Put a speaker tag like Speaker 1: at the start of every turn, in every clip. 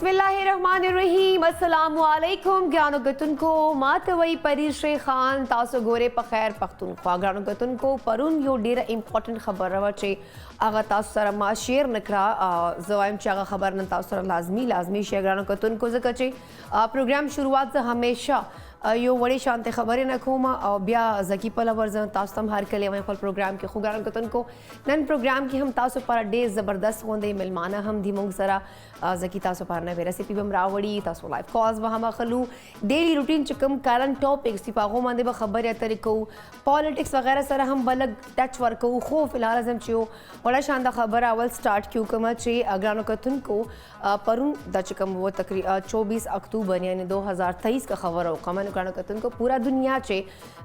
Speaker 1: बिस्मिल्लाहिर्रहमानिर्रहीम अस्सलामु अलैकुम ग्रानो गतुन को मातवई परिश्रे खान तासो गोरे पखैर पख्तूनख्वा ग्रानो गतुन को परुन यो डेरा इम्पोर्टेंट खबर रवचे आगा तासो सरा मा शेयर नकरा जवाइम चागा खबर न तासो सरा लाजमी शेयर ग्रानो गतुन को जकचे प्रोग्राम शुरुआत से हमेशा यो वड़ी शांति खबरें नखोमा और ब्या जकी पला वर्जन तास्तम हर कले वहीं पर प्रोग्राम के खुगान कतन को नन प्रोग्राम की हम तासो पर डे ज़बरदस्त होंदे मिलमाना हम धीमोंग सरा जकी तासो पर नवे रेसिपी बम रावड़ी तासो लाइव कॉल्स वहाँ खलू डेली रूटीन चकम करंट टॉपिक्स पागो मांदे ब खबर या तरीको पॉलिटिक्स वगैरह सरा हम बलग टच वर्क खो फिलहाल अजम चियो बड़ा शानदार खबर अवल स्टार्ट क्यों कमा चे अग्रानो कतन को परुन द चकम वो तकरीबन 24 अक्टूबर यानी 2023 का खबर हो कमन कतन को पूरा दुनिया चे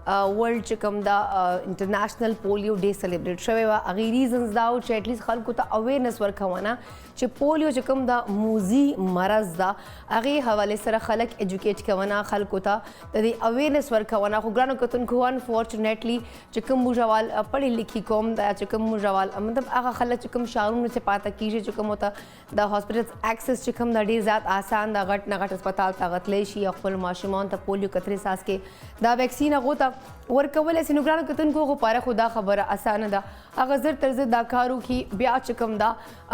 Speaker 1: वर्ल्ड चकम the international polio day celebrate शवे वा अगी रीजंस दाओ चे एटलीस्ट खल को अवेयरनेस वर्क हवाना चे पोलियो चकम द मूजी मरज दा अगी हवाले सर खलक एजुकेट कवना खल को तदी अवेयरनेस वर्क हवाना खुगरानो कतन को अनफॉर्चुनेटली चकम मुजवाल पढ़ी लिखी कौम दा चकम मुजवाल मतलब आगा खलक चकम शारून से पाता कीजे चकम होता द हॉस्पिटल्स एक्सेस चकम द डी ज़ात आसान दा गट नगट अस्पताल तागत लेशी अखल माशुमान ता पोलियो कतरे सास के दा वैक्सीन अगोता वर कवल ऐसे नुकरान कतन को पारा खुदा खबर आसान दा अगजर तर्ज दाकारू की ब्या चकम दा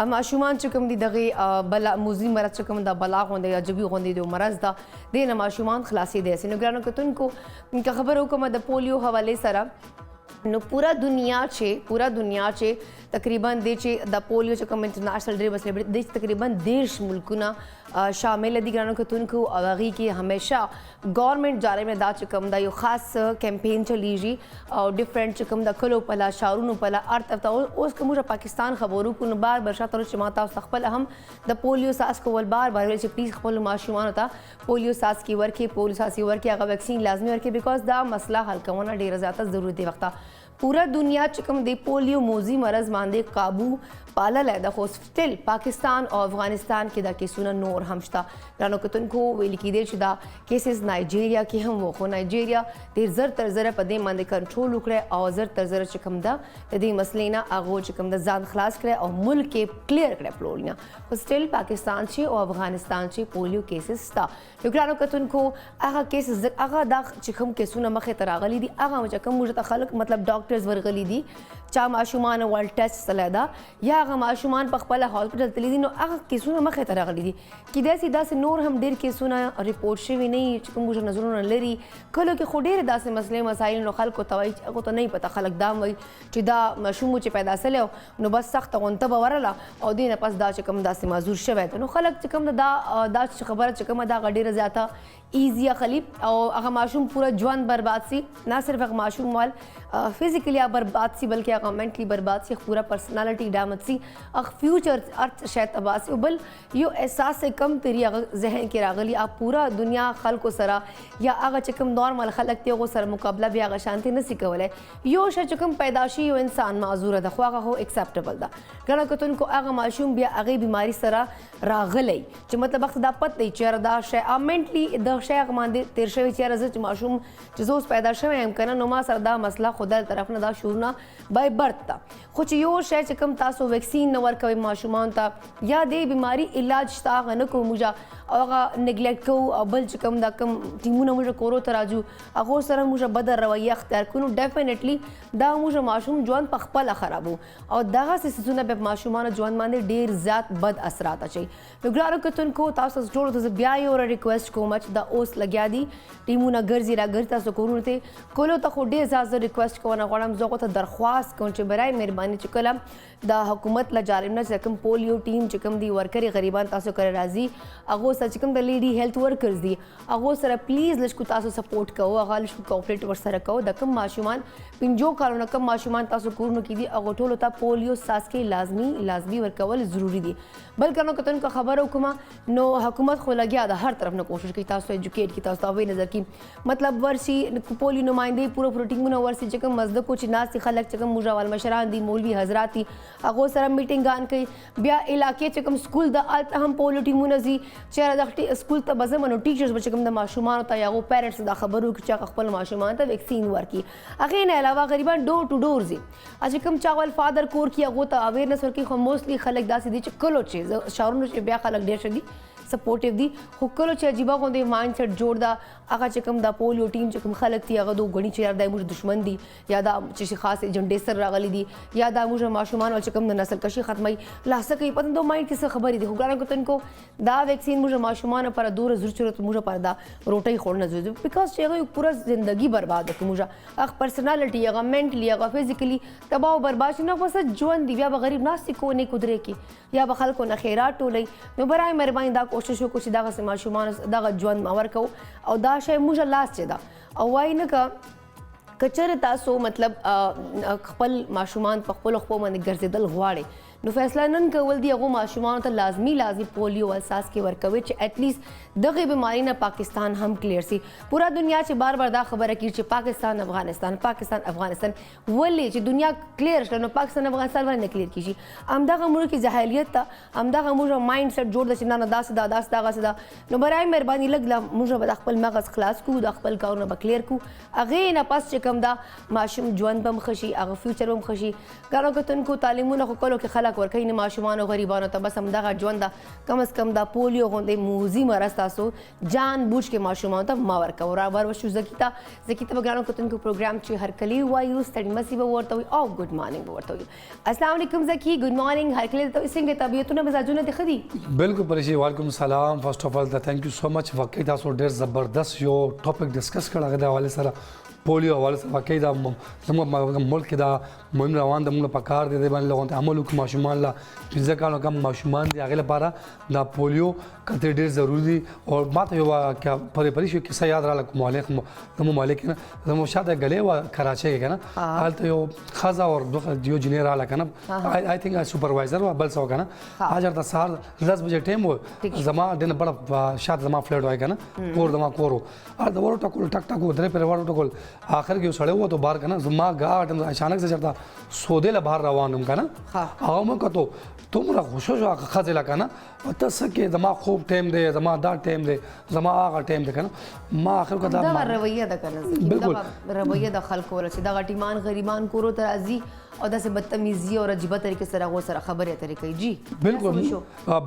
Speaker 1: माशुमान चकम दी दगे बला मुजी मरज चकम दा बला होंदे या जबी होंदे दो मरज दा दे माशुमान खलासी दे ऐसे नुकरान कतन को इनका खबर हो द पोलियो हवाले सरा नो पूरा दुनिया चे तकरीबन देचे द पोलियो चकम इंटरनेशनल डे बस दे तकरीबन देश मुल्कुना शामिल दिग्रानो कतुन को अवागी की हमेशा गवर्नमेंट जारे में दा चकम दा यो खास कैंपेन चलीजी और डिफरेंट चकम दा खलो पला शारून पला अर्थ अफ्ता उस कमुरा पाकिस्तान खबरों को बार बरसा तर चमाता सखपल हम द पोलियो सास को बार से प्लीज खपल माशुमान होता पोलियो सास की वर्के पोलियो सास की वर्के अगर वैक्सीन लाजमी वर्के बिकॉज दा मसला हल करना डेरा ज़्यादा ज़रूरत है वक्ता पूरा दुनिया चकम दे पोलियो मोजी मरज मांदे काबू पाला लैदा हो स्टिल पाकिस्तान और अफगानिस्तान के दा केसुना नोर हमश्ता रानो कतन को वेली की देर शुदा केसेस नाइजीरिया के हम वो हो नाइजीरिया देर जर तरजर पदे मांदे कंट्रोल उकड़े और जर तरजर चकम दा तदे मसलेना आगो चकम दा जान खलास करे और मुल्क के क्लियर करे पोलिया स्टिल पाकिस्तान छे और अफगानिस्तान छे पोलियो केसेस ता रानो कतन को आगा केसेस आगा दा चकम केसुना मखे तरागली दी आगा चकम मुझे खलक मतलब डॉक्टर्स वर्गली दी चा माशुमान वर्ल्ड टेस्ट सलादा या आगा माशुमान पखपला हॉस्पिटल तली दी नो आगा केसुना मखे तरागली दी कि दे सीधा से नूर हम देर केसुना रिपोर्ट शवी नहीं चकम मुझे नजरों न लरी कलो के खुडेर दा से मसले मसाइल नो खल को तवाई को तो नहीं पता खलक दाम वही चिदा मशुमु चे पैदा सले नो बस सख्त गंतब वरला और दिन पास दा चकम दा से माजूर शवे तो नो खलक चकम दा खबर चकम दा गडेर जाता ईजिया खलीब और अगर माशूम पूरा जवान बर्बाद सी ना सिर्फ अगर माशूम वाल फिजिकली बर्बाद सी बल्कि अगर मेंटली बर्बाद सी पूरा पर्सनालिटी डैमेज सी अगर फ्यूचर अर्थ शायद तबाह सी बल यो एहसास से कम तेरी अगर जहन के रागली आप पूरा दुनिया खल को सरा या अगर चकम नॉर्मल खलकते हो सर मुकाबला भी अगर शांति न सिकवल है यो शायद चकम पैदाशी यो इंसान माजूर दा ख्वागा हो एक्सेप्टेबल दा गना कतन को अगर माशूम भी अगे बीमारी सरा रागलई जो मतलब वक्त दा पत नहीं चेहरा दा शे मेंटली शेख मांदे तेरशे चेयर अजच माशूम जजोस पैदा शवे हम कना नुमा सरदा मसला खुदा तरफ ना दा शुरना बाय बर्थ ता खुच यो शे चकम तासो वैक्सीन नवर कवे माशूमान ता या दे बीमारी इलाज ता गन को मुजा अगा नेग्लेक्ट को अबल चकम दा कम टीमुना मुजा कोरो तराजू अगो सर मुजा बदर रवैया अख्तियार कुनु डेफिनेटली दा मुजा माशूम जवान पखपल खराबो और दागा से सुना बे माशूमान जवान मांदे डेर जात बद असरात अचई लुगरारो कतन को तासो जोड़ तो ब्याय और रिक्वेस्ट को मच दा ओस लग्या दी टीमुना गर्जी रा गर्ता सो कोरुन थे कोलो ता खुडे जाज रिक्वेस्ट को ना गडम जोको ता दरख्वास्त कोन चे बराय मेहरबानी चकलम दा हुकूमत ला जारिम ना चकम पोलियो टीम चकम दी वर्कर गरीबान तासो करे राजी अगो सचकम the lady health workers the ago sir please लशकु तासो सपोर्ट कहो अगा लशकु कोऑपरेट वर सर कहो दकम माशुमान पिंजो कालो नकम माशुमान तासो कुरनो की दी अगो टोलो ता पोलियो सास के लाजमी वर्कवल जरूरी दी बल कनो कतन का खबर हुकुमा नो हुकूमत खो लग्या दा हर तरफ न कोशिश की तासो एजुकेट की तासो अवे नजर की मतलब वर्सी पोलियो नुमाइंदे पूरा टीम न वर्सी चकम मजद को चिनास से खलक चकम मुजावाल मशरान दी मौलवी हजराती अगो सर मीटिंग गान कई ब्या इलाके चकम स्कूल द अल हम पोलियो टीम नजी चेहरा द स्कूल त बजमनो टीचर्स बचकम द माशुमान ता या वो पेरेंट्स द खबरों की चा खपल माशुमान त वैक्सीन वर्की अगे न अलावा गरीबान डोर टू डोर जी अजकम चावल फादर कोर की अगो ता अवेयरनेस वर्की मोस्टली खलक दासी दी चकलो चे शारून चे ब्या खलक डेर शदी سپورټیو دي خو کله چې عجیبه غوندې مایند سیټ جوړ دا هغه چې کوم د پولیو ټیم چې کوم خلک دي هغه دوه غني چې یار دای موږ دشمن دي یا دا چې خاص ایجنډې سره راغلي دي یا دا موږ ماشومان چې کوم د نسل کشي ختمي لاسه کوي پته نو مایند کې څه خبرې دي خو ګرانو کتونکو دا ویکسین موږ ماشومان پر دور ضرورت موږ پر دا روټي خورنه ضروري بیکاز چې هغه پورا ژوندۍ برباد کوي موږ هغه پرسنالټي هغه منټلی هغه فزیکلی تباہ او برباد نه وسه ژوند دی بیا به غریب ناستي کو نه کودري کی یا به خلکو نه خیرات ټولي نو برای مهرباني دا کوشش وکړو چې دغه ماشومان دغه ژوند مور کو او دا شی موږ لاس چي دا او وای نه کا کچره تاسو مطلب خپل ماشومان په خپل خپل باندې ګرځیدل غواړي نو فیصله نن کول دی هغه ماشومان ته لازمی پولیو اساس کې ورکوي چې اټ لیست دغه بیماری نه پاکستان هم کلیر سي پورا دنیا چې بار بار دا خبره کوي چې پاکستان افغانستان ولې چې دنیا کلیر شله نو پاکستان افغانستان ولې نه کلیر کیږي همدغه موږ کې جاهلیت ته همدغه موږ مایند سیټ جوړ د چې نه داس دغه نو برای مهرباني لګ موږ به خپل مغز خلاص کو د خپل کارونه به کلیر کو هغه نه پس چې کوم دا ماشوم ژوند بم خشي هغه فیوچر بم خشي ګانو کتونکو تعلیمونه خو کولو کې خلک ورکوي نه ماشومان او غریبانو ته بس همدغه ژوند کم از کم دا پولیو غوندې موزي مرض تاسو جان بوجھ کې ماشومان ته ما ورکو را ورشو زکیتا ګرانو کتونکو پروګرام چې هر کلی وایو ستړي مسی به ورته وي او ګډ مارنینګ به ورته وي السلام علیکم زکی ګډ مارنینګ هر کلی ته څنګه طبيعتونه مزاجونه دي خدي
Speaker 2: بالکل پرشي وعلیکم السلام فرست اف ال ثانک یو سو مچ واقعي تاسو ډېر زبردست یو ټاپک ډسکس کړه غدا حواله سره پولیو حواله سره واقعي دا زموږ ملک دا مهم روان د موږ په کار دي باندې لغون عمل وکړو ماشومان لا پنځه کالو کم ماشومان دي هغه لپاره دا پولیو کته ډېر ضروری دي او ماته یو پرې شو کیسه یاد را لکه مالک نه زموږ شاته غلې و کراچي کې کنه حالت یو خزا اور یو جنیر را لکنه آی تھنک سپروایزر و بل سو کنه اجر د سهار 10 بجې ټیم و زما دنه بڑا شاته زما فلیټ وای کنه کور دما کورو ار د ورو ټکول ټک ټکو درې پر ورو ټکول آخر کې سړی و ته بار کنه زما غاټ اچانک سے چرتا سودے له بهر روانم کنه هغه مو کته تمره خوشو خزه لکنه ته سکه زما خوب ټیم دی زما دا ټیم دی زما هغه ټیم دی کنه ما اخر کدا
Speaker 1: دا رویه ده کنه دا رویه د خلکو ورته دا غټیمان غریبان کورو ته راځي او داسې بدتمیزي او عجیبه طریقې سره غو سره خبرې اترې کوي جی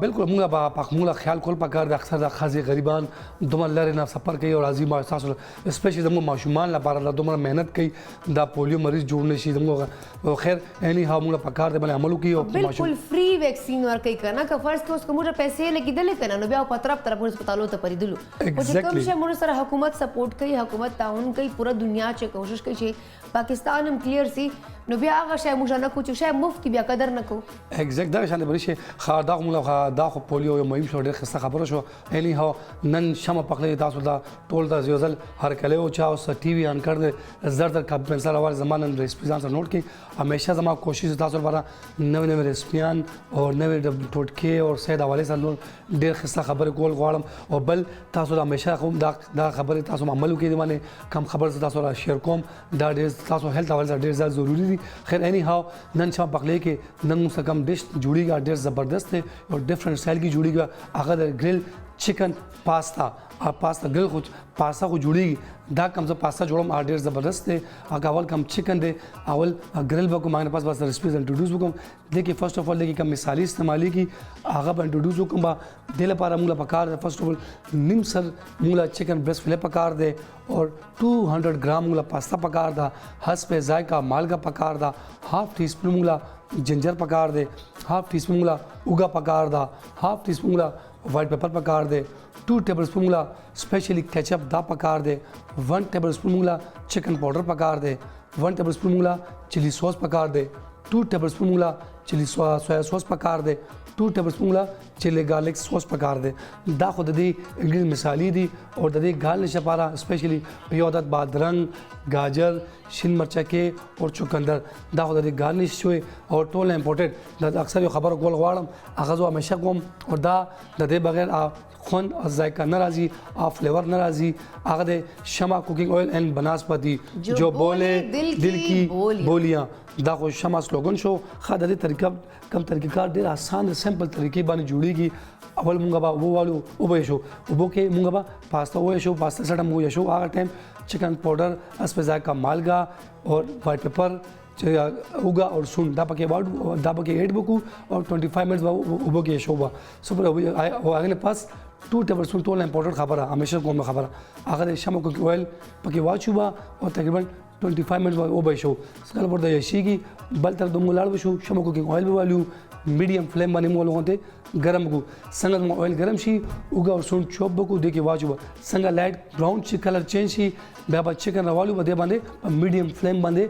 Speaker 2: بالکل موږ په خیال کول پکار د اکثر د خزي غریبان دومره لري نه سفر کوي او راځي ما تاسو سپیشلی زموږ ماشومان لپاره دومره مهنت کوي دا پولیو مریض جوړ نشي زموږ خیر اني ها موږ پکار دی باندې عمل کوي او
Speaker 1: بالکل فری ویکسین ورکوي کنه که فرض کوس کوم پیسې لګیدل کنه نو بیا په طرف هسپتالو ته پریدلو او چې کوم شی موږ سره حکومت سپورټ کوي حکومت تعاون کوي پورا دنیا چې کوشش کوي چې پاکستان هم کلیر سي نو بیا هغه شی موږ نه کوو چې شی مفت بیا قدر نه کوو
Speaker 2: ایگزیکټ دا شان بری شي خارداغ موږ دا خو پولیو یو مهم شو ډېر خسته خبره شو اني هو نن شمه پخلې تاسو دا ټول دا زیوزل هر کله او چا اوس ټي وي ان کړ زر کمپنسر اول زمانن ریسپیزان سره نوٹ کی همیشه زما کوشش تاسو لپاره نوې ریسپیان او نوې ټوټکي او سید حواله سره ډېر خسته خبره کول غواړم او بل تاسو همیشه کوم دا خبره تاسو عمل کوي باندې کم خبر تاسو را شیر کوم دا ډېر تاسو هیلث حواله سره ډېر ضروری دي خیر اني هاو نن شام پخلې کې نن څه کم ډیش جوړیږي ډېر زبردست دی او ډیفرنٹ سټایل کې جوړیږي هغه د ګریل چکن پاستا ګریل خو پاستا خو جوړیږي دا کم څه پاستا جوړم ډېر زبردست دی هغه اول کم چکن دی اول ګریل به کوم باندې پاس ریسپیز انټروډوس وکم دغه فرست اف ال دغه کم مثالی استعمالي کی هغه به انټروډوس وکم با د لپاره موږ پکار فرست اف ال نیم سر موږ چکن بریسټ فلے پکار دی اور 200 ग्राम موږ پاستا پکار دا حسب ذائقہ مالګه پکار دا هاف ټی سپون موږ جنجر پکار دی هاف ټی سپون موږ اوګه پکار دا هاف ټی سپون موږ وائٹ پیپر پکار دی 2 tablespoon موږ specially ketchup دا پکار دی 1 tablespoon موږ chicken powder پکار دی 1 tablespoon موږ chilli sauce پکار دی 2 tablespoon موږ chilli soya sauce پکار دی 2 tablespoon موږ chilli garlic sauce پکار دی دا خود دې انګریز مثالی دي او د دې ګارنش لپاره स्पेशली یو عدد بادرنګ گاجر شین مرچکه او چوکندر دا خود دې ګارنش شوی او ټول امپورټډ دا اکثر یو خبر کول غواړم هغه زه همیشه کوم او دا د دې بغیر خوند او ذائقہ ناراضی او فلیور ناراضی هغه د شمع کوکنگ آئل اینڈ بناسپتی جو بولے دل کی بولیاں دا خو شمع سلوګن شو خاطر دې طریقہ کم طریقہ کار ډیر آسان سمپل طریقې باندې جوړیږي اول مونږه با ووالو او به شو او بو کې مونږه با پاستا وې شو پاستا سره مو شو هغه ټایم چکن پاؤڈر اسپیزا کا مالګا اور وائٹ پیپر اوګه او سون دا پکې واړو دا پکې ایډ بکو او 25 منټس وبو کې شو با سپر او هغه نه پاس 2 ټیبلسپون ټول امپورټډ خبره همیشه کومه خبره هغه د شمع کوکی اویل پکې واچو با او تقریبا 25 منټ او به شو سکل پر د یشيږي بل تر د مولاړ شو شمع کوکی اویل به والو میډیم فلیم باندې مو لغونته ګرم کو څنګه مو اویل ګرم شي اوګه او سون چوب بکو د کې واچو څنګه لایټ براون شي کلر چینج شي بیا به چکن راوالو به باندې میډیم فلیم باندې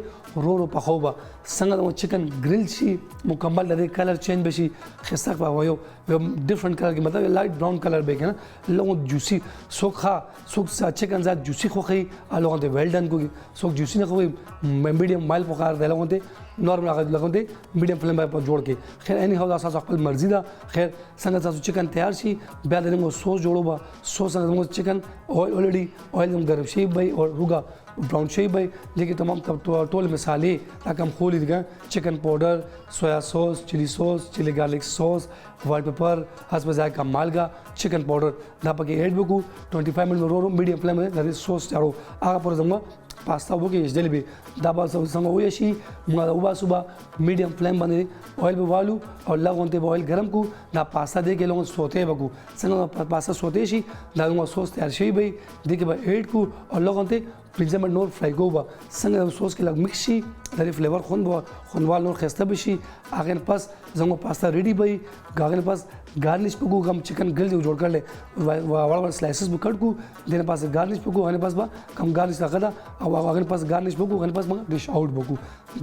Speaker 2: رو پخو به څنګه مو چکن گریل شي مکمل د کلر چینج بشي خسته په وایو ډیفرنٹ کلر کې مطلب لایټ براون کلر به کنه لو جوسی سوکھا سوک چکن زاد جوسی خوخي الوغه د ویل ډن کو سوک جوسی نه خوي میډیم مایل پکار دی لغونته نورمال هغه لغونته میډیم فلیم باندې جوړ کې خیر اني هو اساس خپل مرزي ده خیر څنګه تاسو چکن تیار شي بیا د موږ سوس جوړو با سوس څنګه موږ چکن اوريدي اویل موږ ګرم شي به او روغا براون شي به لیکن تمام ټول مصالې رقم خولې دي چکن پاؤڈر سویا سوس چلی سوس چلی گارلک سوس وائٹ پیپر حسب ذائقہ مالگا چکن پاؤڈر دا پکې ایڈ وکړو 25 منټ ورو میډیم فلیم باندې سوس چاړو هغه پر زموږ پاستا وکړي جلبي دا به څنګه وي شي موږ او با صبح میډیم فلیم باندې اویل به والو او لغونته به اویل ګرم کو دا پاستا دې کې لږ سوته وکړو څنګه پاستا سوته شي دا موږ سوس تیار شي به دې کې به ایډ کو او لغونته پنځه منټ نور فرای کو به څنګه سوس کې لږ مکس شي د فلیور خوندوال نور خسته بشي هغه پس زموږ پاستا ریډي به هغه پس गार्निश पे को हम चिकन ग्रिल जो जोड़ कर ले वाला स्लाइसेस भी कट को देने पास गार्निश पे को हमारे पास बा कम गार्निश रखा था अब अगर पास गार्निश पे को हमारे पास डिश आउट बकू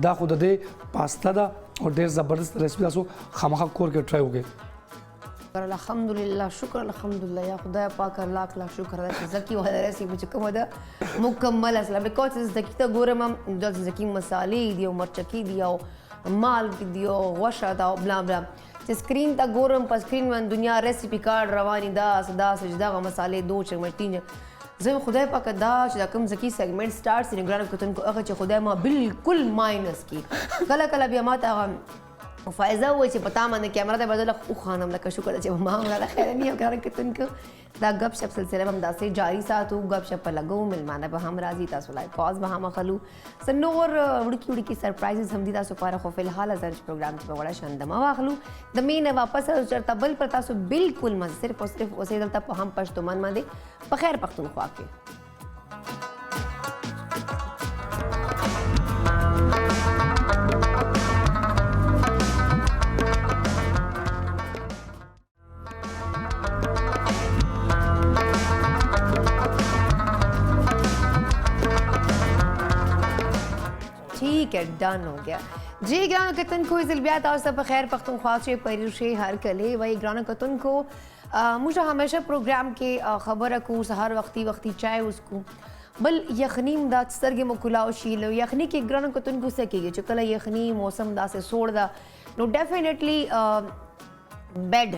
Speaker 2: दा खुद दे पास्ता दा और देर ज़बरदस्त रेसिपी आसो खामखा कोर के ट्राई हो गए
Speaker 1: अल्हम्दुलिल्लाह शुक्र अल्हम्दुलिल्लाह या खुदा पाक लाख लाख शुक्र है ज़की वाला रेसिपी जो कम दा मुकम्मल असला बिकॉज़ ज़की तो गोरम हम ज़की मसाले दियो मरचकी दियो माल दियो वशा दा ब्ला ब्ला چې سکرین ته ګورم په سکرین باندې دنیا ریسیپي کارت رواني دا دغه مسالې 2 چمچ 3 زه خدای پاک دا چې دا کوم ځکه سیګمنټ سٹارټ سره ګران کوتن کو هغه چې خدای ما بالکل ماینس کی کله کله بیا ما ته فایزه وای چې پتا باندې کیمرا ته بدل خو خانم لکه شکر چې ما ولا خیر نه ګران کوتن کو دا غب شپ سلسله هم داسې جاری ساتو غب شپ لګو ملمانه به هم راضي تاسو لای پاز به هم خلو سنور وړکی سرپرایزز هم دي تاسو لپاره خو فلحال ازر پروګرام کې وړه شندما واخلو د مینه واپس چرته بل پر تاسو بالکل مزه صرف او صرف اوسې دلته په هم پښتون باندې په خیر پښتونخوا کې ठीक है डन हो गया जी ग्रानो कतन को ज़िलबियात और सब खैर पख्तूनख्वा से परिशे हर कले वही ग्रानो कतन को मुझे हमेशा प्रोग्राम के खबर को हर वक्ती चाय उसको बल यखनीम दा सरगे मुकुलाओ शीलो यखनी के ग्रानो कतन को सकेगी चकला यखनी मौसम दा से सोड़ दा नो डेफिनेटली बेड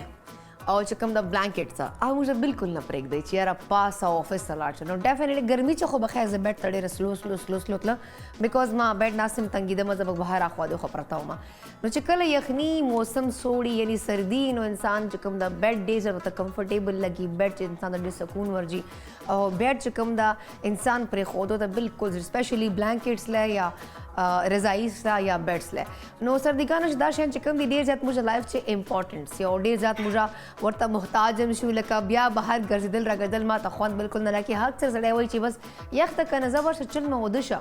Speaker 1: और چې کوم د بلانکټ څه او موږ بالکل نه پرېږدی چې یاره پاس او افس ته لاړ شو نو ډیفینیټلی ګرمي چې خو به خیر زه بیډ ته ډېره سلو تله بیکاز ما بیډ ناستم تنګېدمه زه به بهر اخوا دېخوا پرته ومه نو چې کله یخني موسم سوړي یعنی سردي نو انسان چې کوم د بیډ ډېر ورته کمفرټیبل لګي بیډ چې انسان ته ډېر سکون ورځي او بیډ چې کوم دا انسان پرېښودو ته بالکل سپیشلی بلانکټس لی یا رضائی سره یا بیډس لی نو سردګانو چې دا شیان چې کوم دي ډېر زیات موږ لایف چې امپورټنټ سي او ډېر زیات موږ ورته محتاج هم شو لکه بیا بهر ګرځېدل راګرځېدل ما ته خوند بالکل نه راکړي هر څه سړی وایي چې بس یخ ته که نه زه ورشه چل نه وده شه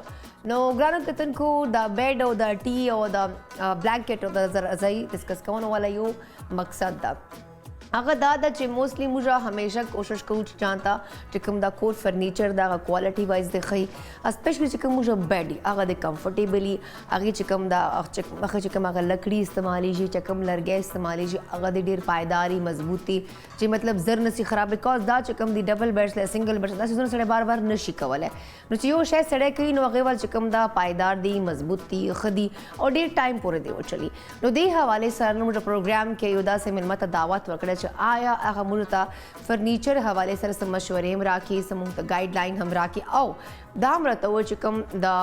Speaker 1: نو ګرانو کتونکو د بیډ او د ټي او د بلانکټ او د رضائی ډسکس کولو والا یو مقصد ده هغه دا ده چې موسټلی موږ همیشه کوشش کوو چې ځان ته چې کوم دا کور فرنیچر د هغه کوالټي وایز د ښایي اسپیشلی چې کوم موږ بیډ هغه د کمفرټیبلي هغې چې کوم دا هغه چې کوم هغه لکړي استعمالیږي چې کوم لرګی استعمالیږي هغه د ډېر پایداري مضبوطي چې مطلب زر نسي خراب بیکاز دا چې کوم دی ډبل بیډس لی سنګل بیډس دا څیزونه سړی بار بار نشي کولی نو چې یو شی سړی کوي نو هغې ول چې کوم دا پایدار دی مضبوط دی ښه دي او ډېر ټایم پورې دی وچلي نو دې حوالې سره نو موږ پروګرام کې یو داسې مېلمه ته دعوت ورکړی چې آیا هغه موږ ته فرنیچر حوالې سره څه مشورې هم راکړي څه موږ ته ګایډ لاین هم راکړي او دا هم راته ووایي چې کوم دا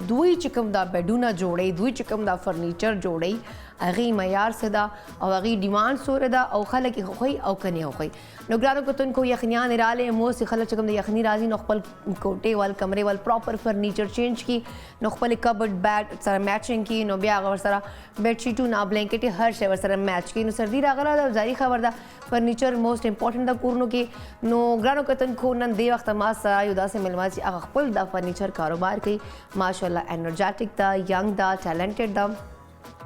Speaker 1: دوی چې کوم دا بیډونه جوړوي دوی چې کوم دا فرنیچر جوړوي هغې معیار څه ده او هغې ډیمانډ څومره ده او خلک یې خوښوي او که نه یې خوښوي نو ګرانو کتونکو یخنیان راغلې موسې خلک چې کوم د یخني راځي نو خپل کوټې ول کمرې ول پراپر فرنیچر چینج کړي نو خپل کبډ بیډ سره میچنګ کړي نو بیا هغه ورسره بیډ شیټونه بلانکټ هر شی ورسره میچ کړي نو سردي راغله ده ظاهري خبر ده फर्नीचर मोस्ट इंपॉर्टेंट द कूरनो के नो ग्रानो कतन को नन दे वक्त मा सरा युदा से मिलवा ची अग खपल द फर्नीचर कारोबार की माशाल्लाह एनर्जेटिक दा यंग दा टैलेंटेड दा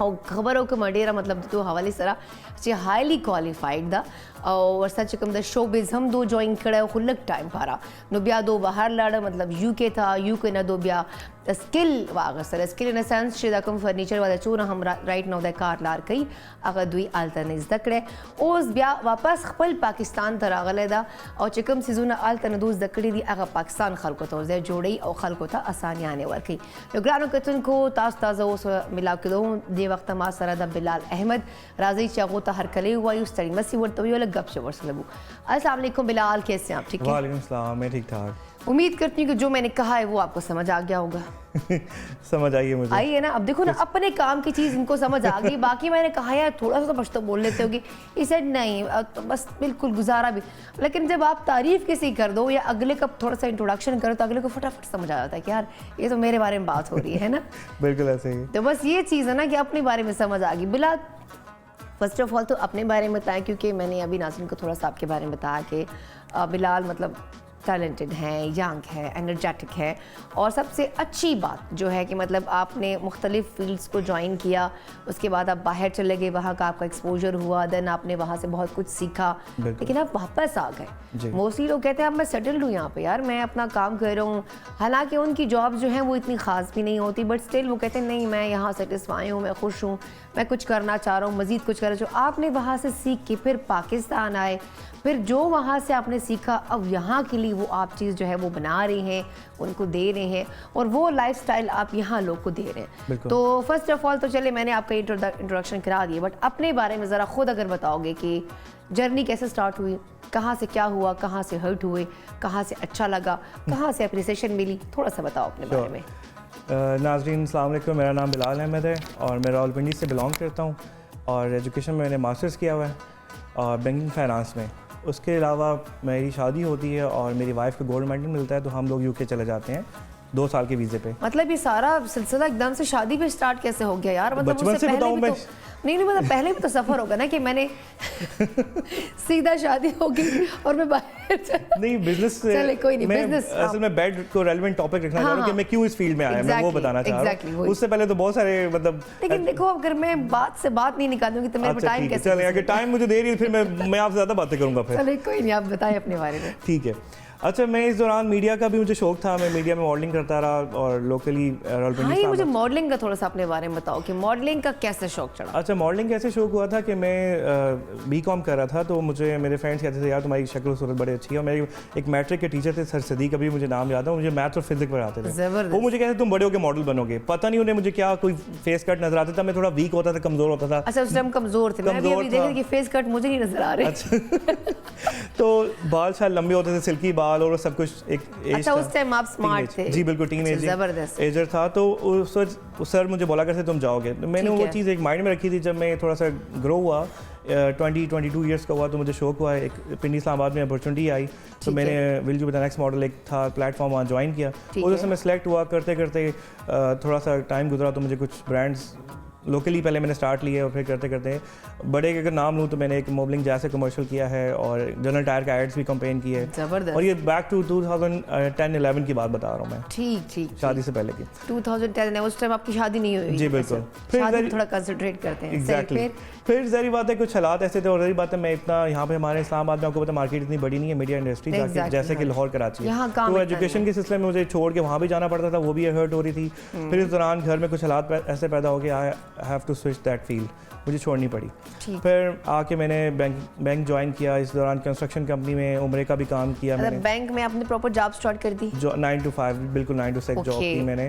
Speaker 1: और खबर हो कि मडेरा मतलब तो हवाले सरा ची हाईली क्वालिफाइड दा और सच कम द शोबिज हम दो ज्वाइन करे खुलक टाइम पारा नो बिया दो बाहर लड़ मतलब यूके था यूके ना दो बिया स्किल वाग sir skill in sense she the कम फर्नीचर वाला चूर हम राइट नाउ द कार लार कई अगर दुई आल्तन दकड़े ओस बिया वापस खपल पाकिस्तान तर अगले दा और चिकम सीजन आल्तन दोस दकड़ी दी अगर पाकिस्तान खलको तो दे जोड़ी और खलको था आसानी आने वर की तो ग्रानो कतन को ताज ताजा ओस मिला के दो दे वक्त मा सरा द बिलाल अहमद राजी चागो ता हर कले हुआ उस तरी मसी वर तो ये गप शबर से लगू। अस्सलाम वालेकुम बिलाल, कैसे हैं आप? ठीक है,
Speaker 3: वालेकुम सलाम, मैं ठीक ठाक।
Speaker 1: उम्मीद करती हूँ कि जो मैंने कहा है वो आपको समझ आ गया होगा।
Speaker 3: समझ आई है मुझे।
Speaker 1: आई है ना? अब देखो ना, अपने काम की चीज़ इनको समझ आ गई, बाकी मैंने कहा यार थोड़ा सा तो पश्तो बोल लेते होगी, इसे नहीं तो बस बिल्कुल गुजारा भी। लेकिन जब आप तारीफ़ किसी कर दो या अगले का थोड़ा सा इंट्रोडक्शन करो तो अगले को फटाफट समझ आ जाता है कि यार ये तो मेरे बारे में बात हो रही है ना।
Speaker 3: बिल्कुल ऐसे ही।
Speaker 1: तो बस ये चीज़ है ना कि अपने बारे में समझ आ गई। बिलाल, फर्स्ट ऑफ ऑल तो अपने बारे में बताएं, क्योंकि मैंने अभी नाज़रीन को थोड़ा सा आपके बारे में बताया कि बिलाल मतलब टैलेंटेड हैं, यंग है, एनर्जेटिक है, और सबसे अच्छी बात जो है कि मतलब आपने मुख्तलिफ फील्ड्स को ज्वाइन किया, उसके बाद आप बाहर चले गए, वहाँ का आपका एक्सपोजर हुआ, देन आपने वहाँ से बहुत कुछ सीखा, लेकिन आप वापस आ गए। मोस्टली लोग कहते हैं अब मैं सेटल्ड हूँ यहाँ पे, यार मैं अपना काम कर रहा हूँ, हालांकि उनकी जॉब जो है वो इतनी ख़ास भी नहीं होती, बट स्टिल वो कहते हैं नहीं मैं यहाँ सेटिस्फाई हूँ, मैं खुश हूँ, मैं कुछ करना चाह रहा हूँ, मज़ीद कुछ करना चाह रहा हूँ। आपने वहाँ से सीख के फिर पाकिस्तान आए, फिर जो वहाँ से आपने सीखा अब यहाँ के लिए वो आप चीज़ जो है वो बना रहे हैं, उनको दे रहे हैं, और वो लाइफस्टाइल आप यहाँ लोग को दे रहे हैं। तो फर्स्ट ऑफ ऑल तो चले मैंने आपका इंट्रोडक्शन करा दिया, बट अपने बारे में ज़रा खुद अगर बताओगे कि जर्नी कैसे स्टार्ट हुई, कहाँ से क्या हुआ, कहाँ से हर्ट हुए, कहाँ से अच्छा लगा, कहाँ से अप्रिसिएशन मिली, थोड़ा सा बताओ अपने बारे में।
Speaker 3: नाज़रीन अस्सलाम वालेकुम, मेरा नाम बिलाल अहमद है और मैं रावलपिंडी से बिलोंग करता हूँ, और एजुकेशन में मैंने मास्टर्स किया हुआ है और बैंकिंग फाइनेंस में। उसके अलावा मेरी शादी होती है और मेरी वाइफ को गोल्ड मेडल मिलता है, तो हम लोग यूके चले जाते हैं 2 साल के वीज़े पे।
Speaker 1: मतलब ये सारा सिलसिला एकदम से शादी पे स्टार्ट कैसे हो गया यार? मतलब
Speaker 3: बचपन से बताऊं मैं?
Speaker 1: नहीं मतलब पहले भी तो सफ़र होगा ना कि मैंने सीधा शादी हो गई और मैं बाहर
Speaker 3: नहीं बिजनेस
Speaker 1: चले कोई नहीं,
Speaker 3: मैं
Speaker 1: बिजनेस
Speaker 3: असल में बैड को रेलेवेंट टॉपिक रखना चाह रहा हूँ कि मैं क्यों इस फील्ड में आया, मैं वो बताना चाह रहा हूँ। उससे पहले तो बहुत सारे मतलब,
Speaker 1: लेकिन देखो अगर मैं बात से बात नहीं निकालूंगी तो मेरे टाइम कैसे
Speaker 3: चलेगा? अगर टाइम मुझे दे रही है फिर मैं आपसे ज़्यादा बातें करूँगा फिर।
Speaker 1: चले कोई नहीं, आप बताएं अपने बारे में।
Speaker 3: ठीक है। अच्छा, मैं इस दौरान मीडिया का भी मुझे शौक था, मैं मीडिया में मॉडलिंग करता रहा और लोकली
Speaker 1: हाँ, ये मुझे मॉडलिंग का थोड़ा सा अपने बारे में बताओ कि मॉडलिंग का कैसे शौक चढ़ा?
Speaker 3: अच्छा, मॉडलिंग कैसे शौक हुआ था कि मैं बीकॉम कर रहा था, तो मुझे मेरे फ्रेंड्स कहते थे यार तुम्हारी शक्ल सूरत बड़ी अच्छी है, और मेरे एक मैट्रिक के टीचर थे सर सदीक, अभी मुझे नाम याद है, मुझे मैथ और फिजिक्स पढ़ाते थे। वो मुझे कहते तुम बड़े होकर मॉडल बनोगे, पता नहीं उन्हें मुझे क्या कोई फेस कट नजर आता था, मैं थोड़ा वीक होता था, कमजोर होता था।
Speaker 1: अच्छा, उस टाइम कमजोर थे, मैं भी अभी देख रही थी कि फेस कट मुझे नहीं नजर आ रहे।
Speaker 3: अच्छा तो बाल शायद लंबे होते थे, सिल्की बाल और सब कुछ।
Speaker 1: अच्छा, उस टाइम आप स्मार्ट थे?
Speaker 3: जी बिल्कुल, टीन एजर था। तो उस सर मुझे बोला करते तुम जाओगे, तो मैंने वो चीज़ एक माइंड में रखी थी। जब मैं थोड़ा सा ग्रो हुआ 22 ईयर्स का हुआ, तो मुझे शौक हुआ, एक पिंडी इस्लामाबाद में अपॉर्चुनिटी आई, तो मैंने will you be the next model एक था प्लेटफॉर्म, वहाँ ज्वाइन किया। उधर से मैं सेलेक्ट हुआ, करते करते थोड़ा सा टाइम गुजरा, तो मुझे कुछ ब्रांड्स लोकली पहले मैंने स्टार्ट लिए और फिर करते करते बड़े अगर नाम लूँ तो मैंने एक मोबलिंग जैसे कमर्शियल किया है और जनरल टायर का एड्स भी कैंपेन किए है।
Speaker 1: जबरदस्त।
Speaker 3: और ये बैक टू 2010-11 की बात बता रहा हूँ मैं।
Speaker 1: ठीक
Speaker 3: शादी से पहले की
Speaker 1: 2010। उस टाइम आपकी शादी नहीं हुई?
Speaker 3: जी बिल्कुल।
Speaker 1: फिर थोड़ा कंसंट्रेट करते हैं।
Speaker 3: एग्जैक्टली। फिर जहरी बात है कुछ हालात ऐसे थे, और जहरी बात है मैं इतना यहाँ पे हमारे इस्लामाबाद में आपको पता मार्केट इतनी बड़ी नहीं है मीडिया इंडस्ट्री जैसे कि लाहौर कराची है, तो एजुकेशन के सिलसिले में मुझे छोड़ के वहाँ भी जाना पड़ता था, वो भी हर्ट हो रही थी। फिर इस दौरान घर में कुछ हालात ऐसे पैदा हो गए, I have to switch that field, मुझे छोड़नी पड़ी। फिर आके मैंने बैंक ज्वाइन किया, इस दौरान कंस्ट्रक्शन कंपनी में उम्रे का भी काम किया मैंने।
Speaker 1: बैंक में आपने प्रॉपर जॉब स्टार्ट कर दी? जो
Speaker 3: 9 to 5 बिल्कुल 9 to 6 जॉब की मैंने,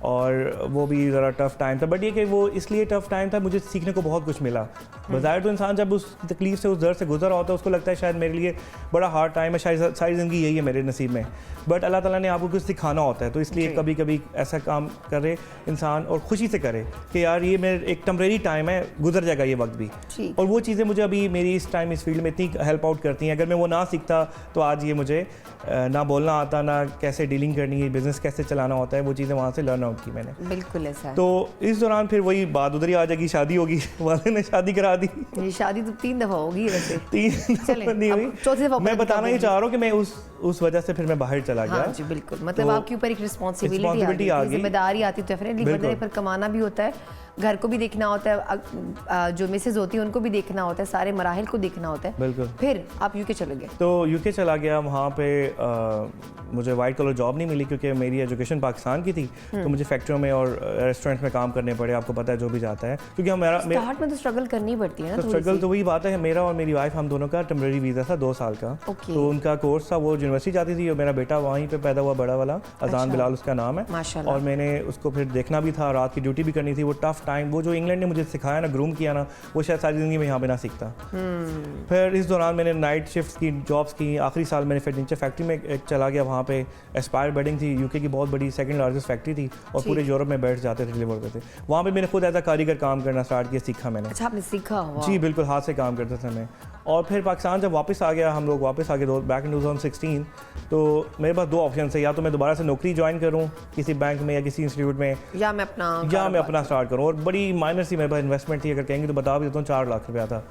Speaker 3: और वो भी ज़रा टफ टाइम था, बट ये कि वो इसलिए टफ टाइम था मुझे सीखने को बहुत कुछ मिला। बज़ाहिर तो इंसान जब उस तकलीफ से उस दर्द से गुजर होता है उसको लगता है शायद मेरे लिए बड़ा हार्ड टाइम है, शायद सारी ज़िंदगी यही है मेरे नसीब में, बट अल्लाह ताला ने आपको कुछ सिखाना होता है, तो इसलिए कभी कभी ऐसा काम करे इंसान और खुशी से करे कि यार ये मैंने एक टेम्परेरी टाइम है, गुजर जाएगा ये वक्त भी।
Speaker 1: ठीक।
Speaker 3: और वो चीज़ें मुझे अभी मेरी इस टाइम इस फील्ड में इतनी हेल्प आउट करती हैं। अगर मैं वो ना सीखता तो आज ये मुझे ना बोलना आता, ना कैसे डीलिंग करनी है, बिज़नेस कैसे चलाना होता है, वो चीज़ें वहाँ से लर्न आउट की मैंने।
Speaker 1: बिल्कुल ऐसा है।
Speaker 3: तो इस दौरान फिर वही बात उधर ही आ जाएगी, शादी होगी, वाले ने शादी करा दी।
Speaker 1: ये शादी तो 3 दफा होगी वैसे।
Speaker 3: 3
Speaker 1: चलें,
Speaker 3: नहीं हुई।
Speaker 1: अब चौथी दफा
Speaker 3: मैं बताना ही चाह रहा हूँ कि मैं उस वजह से फिर मैं बाहर चला गया।
Speaker 1: हाँ जी बिल्कुल, मतलब
Speaker 3: तो
Speaker 1: आपके ऊपर एक
Speaker 3: responsibility आ
Speaker 1: रिस्पॉन्सिबिलिटी
Speaker 3: गई।
Speaker 1: जिम्मेदारी आती है, डेफिनेटली बंदे पर कमाना भी होता है, घर को भी देखना होता है, जो मिसेज होती है उनको भी देखना होता है, सारे मराहिल को देखना होता है।
Speaker 3: बिल्कुल।
Speaker 1: फिर आप यूके चले गए।
Speaker 3: तो यूके चला गया, वहाँ पे मुझे वाइट कलर जॉब नहीं मिली क्योंकि मेरी एजुकेशन पाकिस्तान की थी। तो मुझे फैक्ट्रियों में और रेस्टोरेंट्स में काम करने पड़े, आपको पता है जो भी जाता है, क्योंकि हमारा
Speaker 1: स्टार्ट में तो स्ट्रगल करनी पड़ती है ना।
Speaker 3: तो स्ट्रगल तो वही बात है, मेरा और मेरी वाइफ हम दोनों का टेम्परेरी वीज़ा था 2 साल का। तो उनका कोर्स था, वो यूनिवर्सिटी जाती थी और मेरा बेटा वहीं पे पैदा हुआ, बड़ा वाला अजान बिलाल उसका नाम है।
Speaker 1: माशाल्लाह।
Speaker 3: और मैंने उसको फिर देखना भी था, रात की ड्यूटी भी करनी थी। वो टफ टाइम, वो जो इंग्लैंड ने मुझे सिखाया ना, ग्रूम किया ना, वो शायद सारी ज़िंदगी में यहाँ पे ना सीखता। फिर इस दौरान मैंने नाइट शिफ्ट की जॉब्स की। आखिरी साल मैंने फर्नीचर फैक्ट्री में एक चला गया, वहाँ पे एस्पायर बेडिंग थी, यूके की बहुत बड़ी सेकंड लार्जेस्ट फैक्ट्री थी और पूरे यूरोप में बेड्स जाते थे, डिलीवर करते थे। वहाँ पे मैंने खुद एज अ कारीगर काम करना स्टार्ट किया, सीखा मैंने।
Speaker 1: अच्छा, आपने सीखा?
Speaker 3: जी बिल्कुल, हाथ से काम करते थे मैं। और फिर पाकिस्तान जब वापस आ गया, हम लोग वापस आ गए बैक इन 2016, तो मेरे पास 2 ऑप्शन है, या तो मैं दोबारा से नौकरी ज्वाइन करूँ किसी बैंक में या किसी इंस्टीट्यूट में,
Speaker 1: या मैं अपना
Speaker 3: स्टार्ट करूँ। और बड़ी माइनर सी मेरे पास इन्वेस्टमेंट थी, अगर कहेंगे तो बता भी देता हूँ, 4 लाख रुपया था।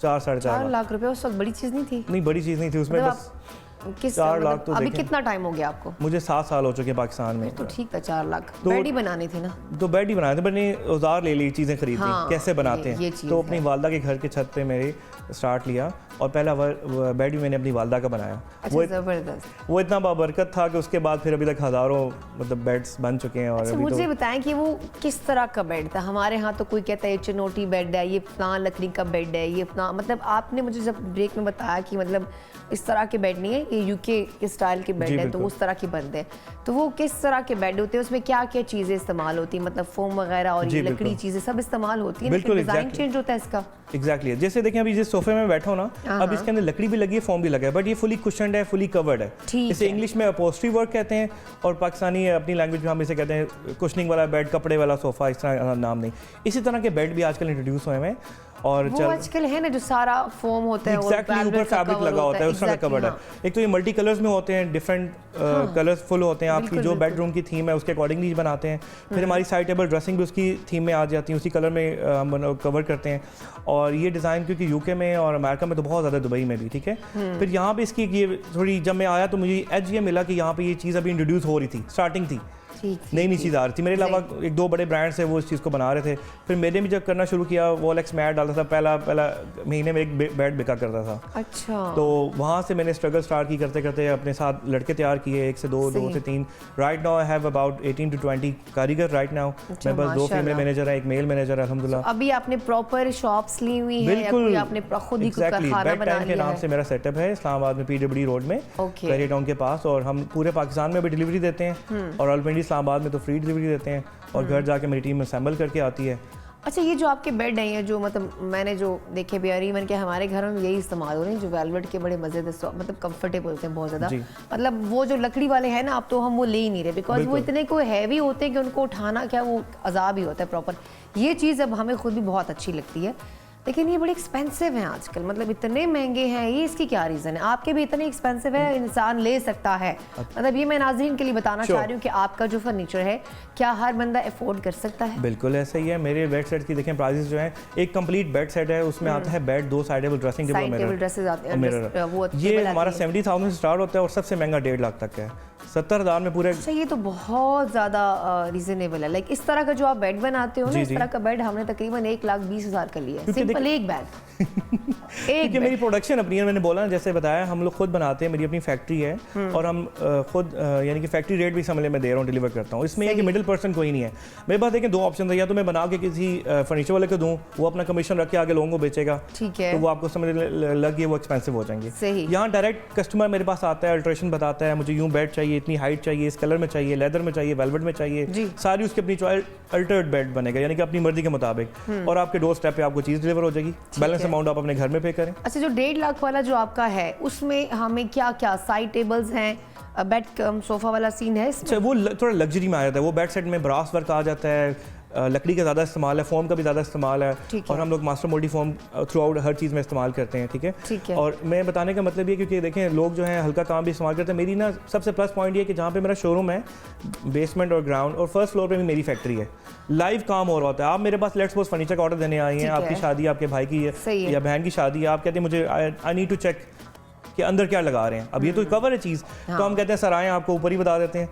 Speaker 3: 4-4.5
Speaker 1: लाख रुपए उस वक्त बड़ी चीज़ नहीं थी।
Speaker 3: नहीं, बड़ी चीज़ नहीं थी उसमें, बस
Speaker 1: किस
Speaker 3: 4 लाख।
Speaker 1: मतलब
Speaker 3: तो
Speaker 1: अभी कितना टाइम हो गया आपको?
Speaker 3: मुझे 7 साल हो चुके हैं पाकिस्तान में।
Speaker 1: तो ठीक था, 4 लाख।
Speaker 3: तो
Speaker 1: बेड ही बनानी थी ना।
Speaker 3: तो बेड ही बनाए थे, मैंने औजार ले ली, चीज़ें खरीदी।
Speaker 1: हाँ,
Speaker 3: कैसे बनाते
Speaker 1: ये
Speaker 3: हैं,
Speaker 1: चीज़
Speaker 3: तो अपनी वालदा के घर के छत पे मेरे स्टार्ट लिया और पहला बेड भी मैंने अपनी वालदा का बनाया।
Speaker 1: अच्छा, ज़बरदस्त।
Speaker 3: वो इतना बाबरकत था कि उसके बाद फिर अभी तक हज़ारों मतलब बेड्स बन चुके हैं। और
Speaker 1: अच्छा,
Speaker 3: अभी
Speaker 1: मुझे
Speaker 3: तो
Speaker 1: बताएं कि वो किस तरह का बेड था? हमारे यहाँ तो कोई कहता है चनोटी बेड है, ये फलां लकड़ी का बेड है, ये फलां, मतलब आपने मुझे जब ब्रेक में बताया कि मतलब इस तरह के बेड नहीं है, ये यूके के स्टाइल के बेड है, तो उस तरह के बनते हैं। तो वो किस तरह के बेड होते हैं, उसमें क्या क्या चीज़ें इस्तेमाल होती हैं, मतलब फोम वगैरह और ये लकड़ी चीज़ें सब इस्तेमाल होती है?
Speaker 3: बिल्कुल,
Speaker 1: डिज़ाइन चेंज होता है इसका।
Speaker 3: एग्जैक्टली। जैसे देखें अभी जिस सोफे में बैठा हो ना, अब इसके अंदर लकड़ी भी लगी है, फोम भी लगा है, बट ये फुली कुशन्ड है, फुली कवर्ड है। इसे इंग्लिश में अपहोल्स्ट्री वर्क कहते हैं और पाकिस्तानी अपनी लैंग्वेज में हम इसे कहते हैं कुशनिंग वाला बेड, कपड़े वाला सोफा, इस तरह नाम नहीं। इसी तरह के बेड भी आजकल इंट्रोड्यूस हुए हैं। और
Speaker 1: वो आजकल है ना जो सारा फोम होता है,
Speaker 3: एग्जैक्टली ऊपर फैब्रिक लगा होता है, उस तरह का कवर्ड है। एक तो ये मल्टी कलर्स में होते हैं, डिफरेंट कलरफुल होते हैं, आपकी जो बेडरूम की थीम है उसके अकॉर्डिंगली बनाते हैं। फिर हमारी साइड टेबल ड्रेसिंग भी उसकी थीम में आ जाती है, उसी कलर में हम कवर करते हैं। और ये डिज़ाइन क्योंकि यूके में और अमेरिका में तो बहुत ज़्यादा, दुबई में भी, ठीक है। फिर यहाँ पे इसकी ये थोड़ी, जब मैं आया तो मुझे एज ये मिला कि यहाँ पे ये चीज़ अभी इंट्रोड्यूस हो रही थी, स्टार्टिंग थी, नई चीज़ आ रही थी। मेरे अलावा 1-2 बड़े ब्रांड्स हैं वो इस चीज़ को बना रहे थे। फिर मैंने भी जब करना शुरू किया, वॉलेक्स मैट डालता था, पहला महीने में एक बेड बिका करता था।
Speaker 1: अच्छा।
Speaker 3: तो वहाँ से मैंने स्ट्रगल स्टार्ट की, करते करते अपने साथ लड़के तैयार किए, 1 से 2, 2 से 3। Right now I have about 18 to 20 कारीगर राइट नाउ। मेरे पास 2 फीमेल मैनेजर है, 1 मेल मैनेजर है, अल्हम्दुलिल्लाह।
Speaker 1: अभी आपने प्रॉपर शॉप्स ली हुई है या कोई आपने खुद ही खाना बना लिया है?
Speaker 3: के नाम से मेरा सेटअप है इस्लामाबाद में, PWD रोड में, वेरी टाउन के पास। और हम पूरे पाकिस्तान में भी डिलीवरी देते हैं और अल्टीमेटली इस्लामाबाद में तो फ्री डिलीवरी देते हैं और घर जाके मेरी टीम असेंबल करके आती है।
Speaker 1: अच्छा, ये जो आपके बेड हैं, ये जो मतलब मैंने जो देखे भी, इवन के हमारे घरों में यही इस्तेमाल हो रहे हैं, जो वेलवेट के बड़े मज़ेदार, मतलब कंफर्टेबल होते हैं बहुत ज़्यादा। मतलब वो जो लकड़ी वाले हैं ना, अब तो हम वो ले ही नहीं रहे, बिकॉज वो इतने को हैवी होते हैं कि उनको उठाना क्या वो अजाब ही होता है प्रॉपर। ये चीज़ अब हमें खुद भी बहुत अच्छी लगती है, लेकिन ये बड़े एक्सपेंसिव हैं आजकल, मतलब इतने महंगे हैं। ये इसकी क्या रीज़न है? आपके भी इतने एक्सपेंसिव है, इंसान ले सकता है? मतलब ये मैं नाज़रीन के लिए बताना चाह रही हूँ कि आपका जो फर्नीचर है, क्या हर बंदा अफोर्ड कर सकता है?
Speaker 3: बिल्कुल ऐसा ही है। मेरे बेड सेट की देखें प्राइसेस जो है, एक कंप्लीट बेड सेट है, उसमें आता है बेड, 2 side table dressing table,
Speaker 1: dresses आते हैं,
Speaker 3: ये हमारा 70,000 से स्टार्ट होता है और सबसे महंगा 1.5 लाख तक है, 70,000 में पूरे।
Speaker 1: अच्छा, ये तो बहुत ज़्यादा रीजनेबल है। लाइक इस तरह का जो आप बेड बनाते हो ना, इस तरह का बेड हमने तकरीबन 1,20,000 का लिया है, सिंपल एक बेड।
Speaker 3: क्योंकि मेरी प्रोडक्शन अपनी है, मैंने बोला ना, जैसे बताया, हम लोग खुद बनाते हैं, मेरी अपनी फैक्ट्री है और हम खुद यानी कि फैक्ट्री रेट भी समझ मैं दे रहा हूँ, डिलीवर करता हूँ। इसमें है कि मिडिल पर्सन कोई नहीं है। मेरे पास देखें 2 ऑप्शन है, या तो मैं बना के किसी फर्नीचर वाले को दूँ, वो अपना कमीशन रख के आगे लोगों को बेचेगा,
Speaker 1: ठीक है,
Speaker 3: तो वो आपको समझ लग गई वो एक्सपेंसिव हो जाएंगे। यहाँ डायरेक्ट कस्टमर मेरे पास आता है, अल्ट्रेशन बताता है, मुझे यूँ बेड चाहिए, इतनी हाइट चाहिए, इस कलर में चाहिए, लेदर में चाहिए, वेलवेट में चाहिए, सारी उसकी अपनी चॉइस, अल्टर्ड बेड बनेगा यानी कि अपनी मर्जी के मुताबिक, और आपके डोर स्टेप पे आपको चीज़ डिलीवर हो जाएगी। बैलेंस अमाउंट आप अपने घर में पे करें।
Speaker 1: अच्छा, जो 1.5 लाख वाला जो आपका है, उसमें हमें क्या क्या साइड टेबल्स हैं, बेड सोफा वाला सीन है इसमें?
Speaker 3: अच्छा, वो थोड़ा लग्जरी में आ जाता है, वो बेड सेट में ब्रास वर्क आ जाता है, लकड़ी का ज़्यादा इस्तेमाल है, फोम का भी ज़्यादा इस्तेमाल है, और हम लोग मास्टर मोल्डी फोम थ्रू आउट हर चीज़ में इस्तेमाल करते हैं, ठीक है। और मैं बताने का मतलब ये, क्योंकि देखें लोग जो हैं हल्का काम भी इस्तेमाल करते हैं। मेरी ना सबसे प्लस पॉइंट ये है कि जहाँ पे मेरा शोरूम है, बेसमेंट और ग्राउंड और फर्स्ट फ्लोर पे भी मेरी फैक्ट्री है, लाइव काम हो रहा होता है। आप मेरे पास लेट्स सपोज फर्नीचर का ऑर्डर देने आई हैं, आपकी शादी आपके भाई की है या बहन की शादी है, आप कहते हैं मुझे आई नीड टू चेक कि अंदर क्या लगा रहे हैं, अब ये तो कवर है चीज़, तो हम कहते हैं सर आएँ, आपको ऊपर ही बता देते हैं।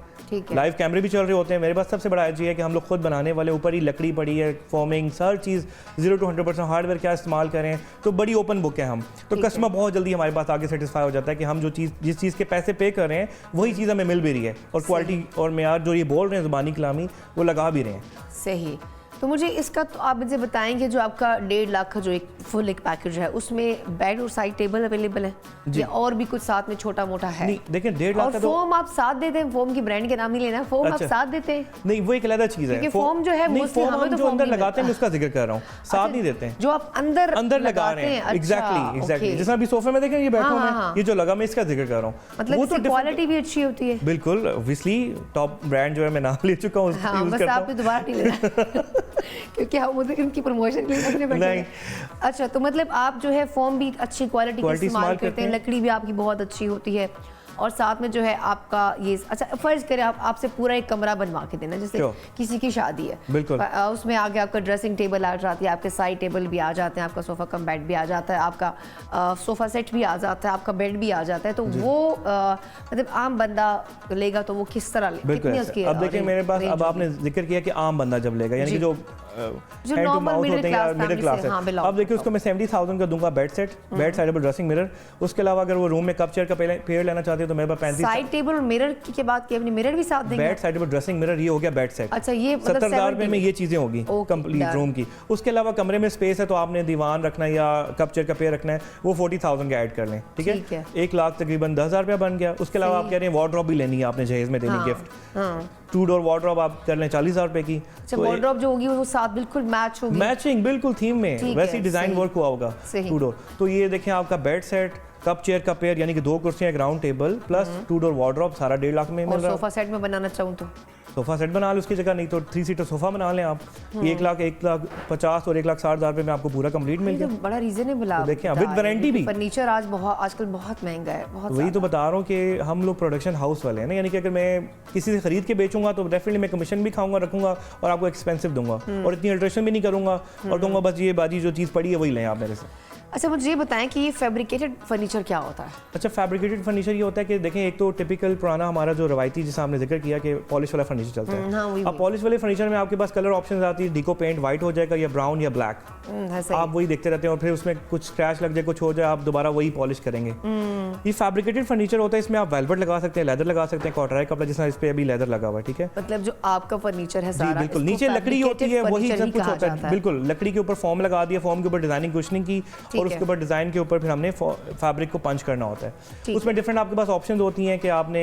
Speaker 3: लाइव कैमरे भी चल रहे होते हैं। मेरे पास सबसे बड़ा एज ये है कि हम लोग खुद बनाने वाले, ऊपर ही लकड़ी पड़ी है, फॉर्मिंग हर चीज़ 0 to 100% हार्डवेयर क्या इस्तेमाल करें, तो बड़ी ओपन बुक है हम। तो कस्टमर बहुत जल्दी हमारे पास आगे सेटिस्फाई हो जाता है कि हम जो चीज़ जिस चीज़ के पैसे पे कर रहे हैं वही चीज़ हमें मिल भी रही है, और क्वालिटी और मेयार जो ये बोल रहे हैं ज़ुबानी कलामी वो लगा भी रहे हैं।
Speaker 1: सही। तो मुझे इसका तो आप मुझे बताएंगे जो आपका 1.5 लाख का जो एक फुल एक पैकेज है, उसमें बेड और साइड टेबल अवेलेबल है या और भी कुछ साथ में छोटा मोटा है?
Speaker 3: नहीं देखिए 1.5 लाख का तो
Speaker 1: फोम आप साथ देते हैं, फोम की ब्रांड के नाम नहीं लेना, फोम आप साथ देते हैं?
Speaker 3: नहीं वो एक अलग चीज़ है,
Speaker 1: फोम जो है
Speaker 3: फोम हम जो अंदर लगाते हैं उसका जिक्र कर रहा हूँ, साथ नहीं देते हैं
Speaker 1: जो आप अंदर
Speaker 3: लगा रहे हैं। एग्जैक्टली जैसे अभी सोफे में देखें ये बैठा हूं मैं, ये जो लगा मैं इसका जिक्र कर रहा हूँ,
Speaker 1: मतलब वो तो क्वालिटी भी अच्छी होती है।
Speaker 3: बिल्कुल, ऑब्वियसली टॉप ब्रांड जो है मैं नाम ले चुका हूँ, उसको यूज करता हूं।
Speaker 1: आपने दोबारा नहीं लेना क्योंकि हम उनकी प्रमोशन के लिए नहीं। अच्छा, तो मतलब आप जो है फोम भी अच्छी क्वालिटी का इस्तेमाल करते हैं, लकड़ी भी आपकी बहुत अच्छी होती है, और साथ में जो है आपका ये, अच्छा फर्ज करें आपसे पूरा एक कमरा बनवा के देना, जैसे किसी की शादी है,
Speaker 3: बिल्कुल
Speaker 1: उसमें आगे आपका ड्रेसिंग टेबल आ जाती है, आपके साइड टेबल भी आ जाते हैं, आपका सोफा कम बेड भी आ जाता है, आपका सोफा सेट भी आ जाता है, आपका बेड भी आ जाता है, तो वो मतलब आम बंदा लेगा तो वो किस तरह
Speaker 3: कितनी उसकी? अब देखिए मेरे पास, अब आपने जिक्र किया कि आम बंदा जब लेगा, यानी कि जो
Speaker 1: नॉर्मल
Speaker 3: मिडिल क्लास है, अब देखिए उसको मैं 70,000 का दूंगा बेड सेट, बेड साइडेबल ड्रेसिंग मिरर, उसके अलावा अगर वो रूम में कप चेयर का पेयर लेना चाहते हैं तो मेरे पास 35
Speaker 1: साइड टेबल और मिरर की बात की, अपनी मिरर भी साथ देंगे,
Speaker 3: बेड साइडेबल ड्रेसिंग मिरर, ये हो गया बेड सेट।
Speaker 1: अच्छा, ये
Speaker 3: 70,000 रुपए में ये चीजें होगी कंप्लीट रूम की। उसके अलावा कमरे में स्पेस है तो आपने दीवान रखना है या कप चेयर का पेयर रखना है, वो 40,000 का ऐड कर लें, ठीक है, 1 लाख तकरीबन 10,000 रुपया बन गया। उसके अलावा आप कह रहे हैं वार्डरोब भी लेनी है आपने जहेज में देनी गिफ्ट, 2 डोर वार्डरोब आप कर लें 40,000 रुपए की।
Speaker 1: अच्छा, वार्डरोब जो होगी वो साथ बिल्कुल मैच होगी,
Speaker 3: मैचिंग बिल्कुल थीम में वैसे ही डिजाइन वर्क हुआ होगा 2 डोर। तो ये देखें आपका बेड सेट, कप चेयर का पेयर, यानी कि 2 कुर्सियां, एक round table plus 2 door wardrobe, सारा 1.5 लाख में मिल रहा है।
Speaker 1: सोफा सेट में बनाना चाहूँ तो
Speaker 3: सोफा सेट बना लो उसकी जगह, नहीं तो 3 सीटर सोफा बना लें आप, 1 लाख 1,50,000 और 1,60,000 रुपए में आपको पूरा कंप्लीट मिल गया।
Speaker 1: बड़ा रीजनेबल है,
Speaker 3: देखिए विद वारंटी भी।
Speaker 1: फर्नीचर आजकल बहुत महंगा है, बहुत।
Speaker 3: वही तो बता रहा हूँ कि हम लोग प्रोडक्शन हाउस वाले हैं ना, यानी कि अगर मैं किसी से खरीद के बेचूंगा तो डेफिनेटली मैं कमीशन भी खाऊंगा, रखूंगा और आपको एक्सपेंसिव दूंगा, और इतनी अल्ट्रेशन भी नहीं करूंगा और दूंगा बस ये बाजी जो चीज़ पड़ी है वही लें आप मेरे से।
Speaker 1: अच्छा, मुझे ये बताएं कि ये फैब्रिकेटेड फर्नीचर क्या होता है?
Speaker 3: अच्छा, फैब्रिकेटेड फर्नीचर ये होता है कि देखें एक तो टिपिकल पुराना हमारा जो रवायती जिसे हमने जिक्र किया कि पॉलिश वाला फर्नीचर चलता है। अब पॉलिश वाले फर्नीचर में आपके पास कलर ऑप्शन आती है, डिको पेंट वाइट हो जाएगा या ब्राउन या ब्लैक, आप वही देखते रहते हैं और फिर उसमें कुछ स्क्रैच लग जाए, कुछ हो जाए, आप दोबारा वही पॉलिश करेंगे। ये फैब्रिकेटेड फर्नीचर होता है, इसमें आप वेलवेट लगा सकते हैं, लेदर लगा सकते हैं, कॉटराई कपड़ा जिसमें इस पे अभी लेदर लगा हुआ है, ठीक है।
Speaker 1: मतलब जो आपका फर्नीचर है सारा,
Speaker 3: बिल्कुल नीचे लकड़ी होती है, वही सब कुछ होता है, बिल्कुल लकड़ी के ऊपर फॉर्म लगा दिया, फॉर्म के ऊपर डिजाइनिंग कुशनिंग की और उसके ऊपर डिजाइन के ऊपर फिर हमने फैब्रिक को पंच करना होता है। उसमें डिफरेंट आपके पास ऑप्शंस होती हैं कि आपने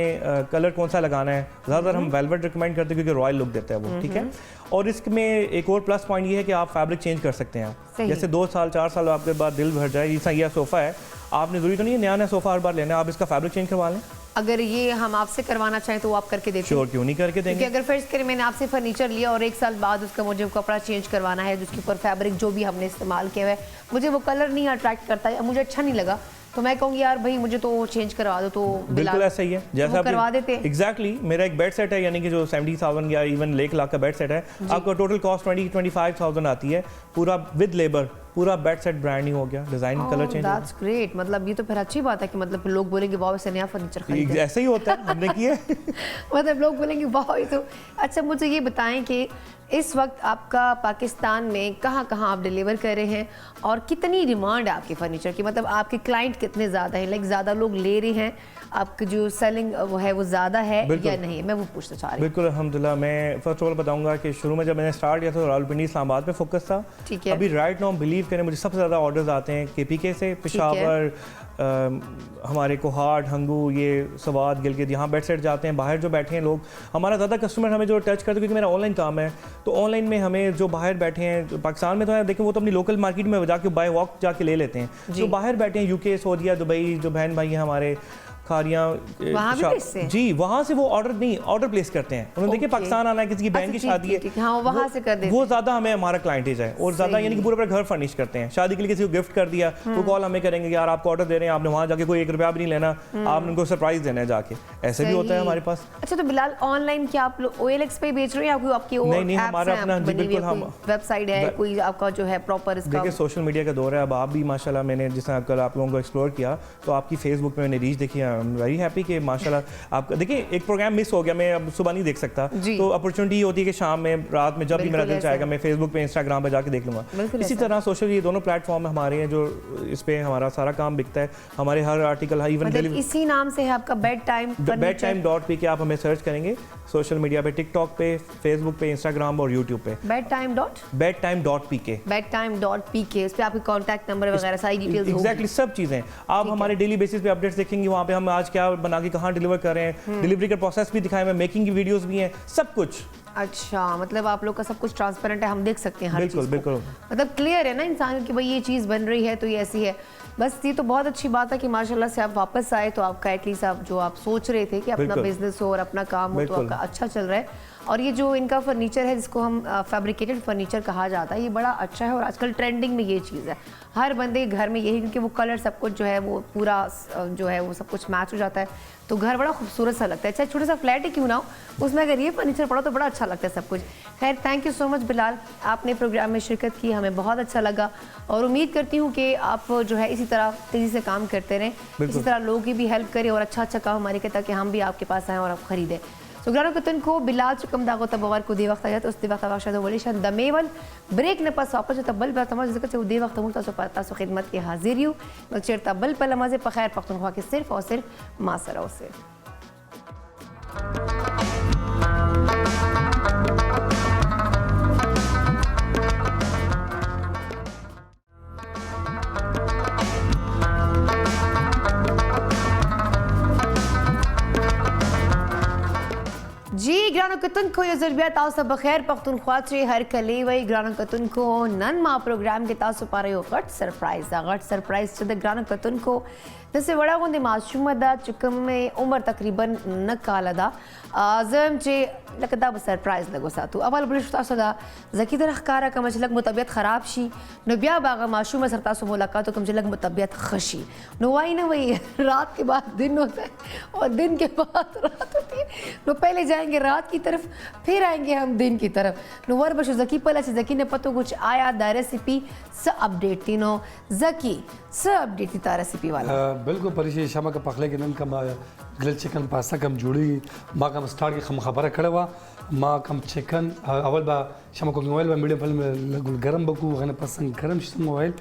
Speaker 3: कलर कौन सा लगाना है, ज़्यादातर हम वेलवेट रिकमेंड करते हैं क्योंकि रॉयल लुक देता है वो, ठीक है। और इसमें एक और प्लस पॉइंट ये है कि आप फैब्रिक चेंज कर सकते हैं, जैसे 2 साल 4 साल आपके बाद दिल भर जाए, जैसा यह सोफ़ा है, आपने जरूरी तो नहीं है नया सोफ़ा हर बार लेना है, आप इसका फैब्रिक चेंज करवा लें।
Speaker 1: अगर ये हम आपसे करवाना चाहें तो आप करके देते हैं?
Speaker 3: श्योर, क्यों नहीं करके देंगे।
Speaker 1: क्योंकि अगर फर्ज करें मैंने आपसे फर्नीचर लिया और 1 साल बाद उसका मुझे कपड़ा चेंज करवाना है, जिसके ऊपर फैब्रिक जो भी हमने इस्तेमाल किया है मुझे वो कलर नहीं अट्रैक्ट करता या मुझे अच्छा नहीं लगा, तो मैं कहूँगी यार भाई मुझे तो चेंज करवा दो, तो
Speaker 3: बिल्कुल ऐसा ही है जैसा आप
Speaker 1: करवा देते हैं।
Speaker 3: एग्जैक्टली मेरा एक बेड सेट है, यानी कि जो 70,000 या इवन 1 लाख का बेड सेट है, आपका टोटल कॉस्ट 20-25,000 आती है, पूरा विद लेबर, पूरा बेड सेट ब्रांड न्यू हो गया, design colour change.
Speaker 1: That's great, मतलब ये तो फिर अच्छी बात है कि मतलब लोग बोलेंगे वाह ऐसे नया फर्नीचर खरीदा,
Speaker 3: ऐसा ही होता है हमने किया
Speaker 1: मतलब लोग बोलेंगे वाह ये तो। अच्छा, मुझे ये बताएं कि इस वक्त आपका पाकिस्तान में कहाँ कहाँ आप डिलीवर कर रहे हैं और कितनी डिमांड है आपके फर्नीचर की, मतलब आपके क्लाइंट कितने ज़्यादा हैं, लाइक ज़्यादा लोग ले रहे हैं, आपकी जो सेलिंग वो है वो ज़्यादा है या नहीं, मैं वो पूछना चाह रही हूँ।
Speaker 3: बिल्कुल अल्हम्दुलिल्लाह, मैं फर्स्ट ऑफ ऑल बताऊंगा कि शुरू में जब मैंने स्टार्ट किया था रावलपिंडी इस्लामाबाद पे फोकस था,
Speaker 1: ठीक है।
Speaker 3: अभी राइट नाउ बिलीव करें मुझे सबसे ज़्यादा ऑर्डर्स आते हैं KPK से, पेशावर, हमारे कोहाट, हंगू, ये सवाद, गिलगित, यहाँ बेड सेट जाते हैं। बाहर जो बैठे हैं लोग, हमारा ज़्यादा कस्टमर हमें जो टच करते हैं, क्योंकि मेरा ऑनलाइन काम है, तो ऑनलाइन में हमें जो बाहर बैठे हैं, पाकिस्तान में तो है देखें वो तो अपनी लोकल मार्केट में जाके बाय वॉक जाके ले लेते हैं, जो बाहर बैठे हैं UK, सऊदीया, दुबई, जो बहन भाई हैं हमारे, खारियाँ
Speaker 1: वहाँ भी भेजते हैं?
Speaker 3: जी, वहाँ से वो ऑर्डर प्लेस करते हैं। उन्होंने देखिए पाकिस्तान आना है, किसी की बहन की शादी है,
Speaker 1: हाँ वहाँ से कर देते
Speaker 3: वो ज़्यादा हमें हमारा क्लाइंटेज है और ज़्यादा यानी कि पूरा घर फर्निश करते हैं। शादी के लिए किसी को गिफ्ट कर दिया, वो कॉल हमें करेंगे यार आपको ऑर्डर दे रहे हैं, आपने वहाँ जाके कोई 1 रुपया भी नहीं लेना, आपने उनको सरप्राइज देना है जाके, ऐसे भी होता है हमारे पास।
Speaker 1: अच्छा तो बिलाल ऑनलाइन क्या आप लोग OLX पे बेच रहे हो या कोई आपकी
Speaker 3: नहीं, हमारा अपना बिल्कुल हम
Speaker 1: वेबसाइट है कोई आपका जो है प्रॉपर इसका?
Speaker 3: देखिए सोशल मीडिया का दौर है, अब आप भी माशाल्लाह, मैंने जिस तरह कल आप लोगों को एक्सप्लोर किया तो आपकी फेसबुक पे मैंने रीच देखी, आई एम वेरी हैप्पी कि माशाल्लाह आपका देखिए एक प्रोग्राम मिस हो गया, मैं अब सुबह नहीं देख सकता, तो अपॉर्चुनिटी ये होती है कि शाम में रात में जब भी मेरा दिल चाहेगा मैं फेसबुक पे इंस्टाग्राम पे जाके देख लूँगा। इसी तरह सोशल ये दोनों प्लेटफॉर्म हमारे हैं जो इस पे हमारा सारा काम बिकता है, हमारे हर आर्टिकल इवन
Speaker 1: इसी नाम से है आपका
Speaker 3: bedtime.pk आप हमें सर्च करेंगे सोशल मीडिया पे, टिकटॉक पे, फेसबुक पे, इंस्टाग्राम और यूट्यूब पे bedtime.pk
Speaker 1: उस पे आपके कॉन्टैक्ट नंबर वगैरह सारी डिटेल्स होंगी।
Speaker 3: एग्जैक्टली सब चीज़ें आप हमारे डेली बेसिस पे अपडेट्स देखेंगे, वहाँ पे हम आज क्या बना के कहाँ डिलीवर कर रहे हैं, डिलीवरी का प्रोसेस भी दिखाए, मेकिंग की वीडियोस भी हैं, सब कुछ।
Speaker 1: अच्छा मतलब आप लोग का सब कुछ ट्रांसपेरेंट है, हम देख सकते हैं हर
Speaker 3: बिल्कुल
Speaker 1: चीज़
Speaker 3: बिल्कुल,
Speaker 1: मतलब क्लियर है ना इंसान कि भाई ये चीज़ बन रही है तो ये ऐसी है। बस ये तो बहुत अच्छी बात है कि माशाल्लाह से आप वापस आए तो आपका एटलीस्ट आप जो आप सोच रहे थे कि अपना बिजनेस हो और अपना काम हो तो आपका अच्छा चल रहा है। और ये जो इनका फर्नीचर है जिसको हम फैब्रिकेटेड फर्नीचर कहा जाता है, ये बड़ा अच्छा है और आजकल ट्रेंडिंग में ये चीज़ है, हर बंदे के घर में यही, क्योंकि वो कलर सब कुछ जो है वो पूरा जो है वो सब कुछ मैच हो जाता है तो घर बड़ा खूबसूरत सा लगता है। चाहे छोटा सा फ्लैट ही क्यों ना हो उसमें अगर ये फर्नीचर पड़ा तो बड़ा अच्छा लगता है सब कुछ। खैर thank you so much Bilal, आपने प्रोग्राम में शिरकत की, हमें बहुत अच्छा लगा और उम्मीद करती हूँ कि आप जो है इसी तरह तेज़ी से काम करते रहें, इसी तरह लोगों की भी हेल्प करें और अच्छा काम हमारे के, ताकि हम भी आपके पास आएँ और आप ख़रीदें। सो ग्रानो कतन को बिलाल चुकम दागो तबवार को दे वक्त आया तो उस दे वक्त वाशा दो वलीशन दमेवल ब्रेक न पास वापस तो बल पर तमाम जगह से दे वक्त मुल्ता सो पाता सो खिदमत के हाजिर यू न चेरता बल पर लमाजे पखैर पख्तूनख्वा के सिर्फ और सिर्फ मासरा से। जी ग्रानो कतन को ये ज़रूरत तासो बखैर पख्तूनख्वा से हर कले वही ग्रानो कतन को नन मा प्रोग्राम के तासो पारे हो गट सरप्राइज चद ग्रानो कतन को जैसे बड़ा गुंदे मासूम दा चुकम में उम्र तकरीबन न काल दा आजम चे लकदा सरप्राइज लगो सातु अवल बलिश्ता सदा जकी दर खकारा का मजलक मुतबियत खराब शी न बिया बागा मासूम सरता सो मुलाकात तो कम जलक मुतबियत खशी नो वाई न वही रात के बाद दिन होता है और दिन के बाद रात होती है, नो पहले जाएंगे रात की तरफ फिर आएंगे हम दिन की तरफ। नो वर बशो जकी पला से जकी ने पतो कुछ आया दा रेसिपी स अपडेट तीनो जकी स अपडेट ता रेसिपी वाला
Speaker 2: बिल्कुल परिशे शमा का पखले के नन का ग्रिल चिकन पास्ता कम जुड़ी माँ कम स्टार्ट की खबर खड़ा हुआ माँ कम चिकन अवल बा शमा को मोबाइल बा मीडियम फ्लेम में गरम बकू गने पसंद गरम शिम मोबाइल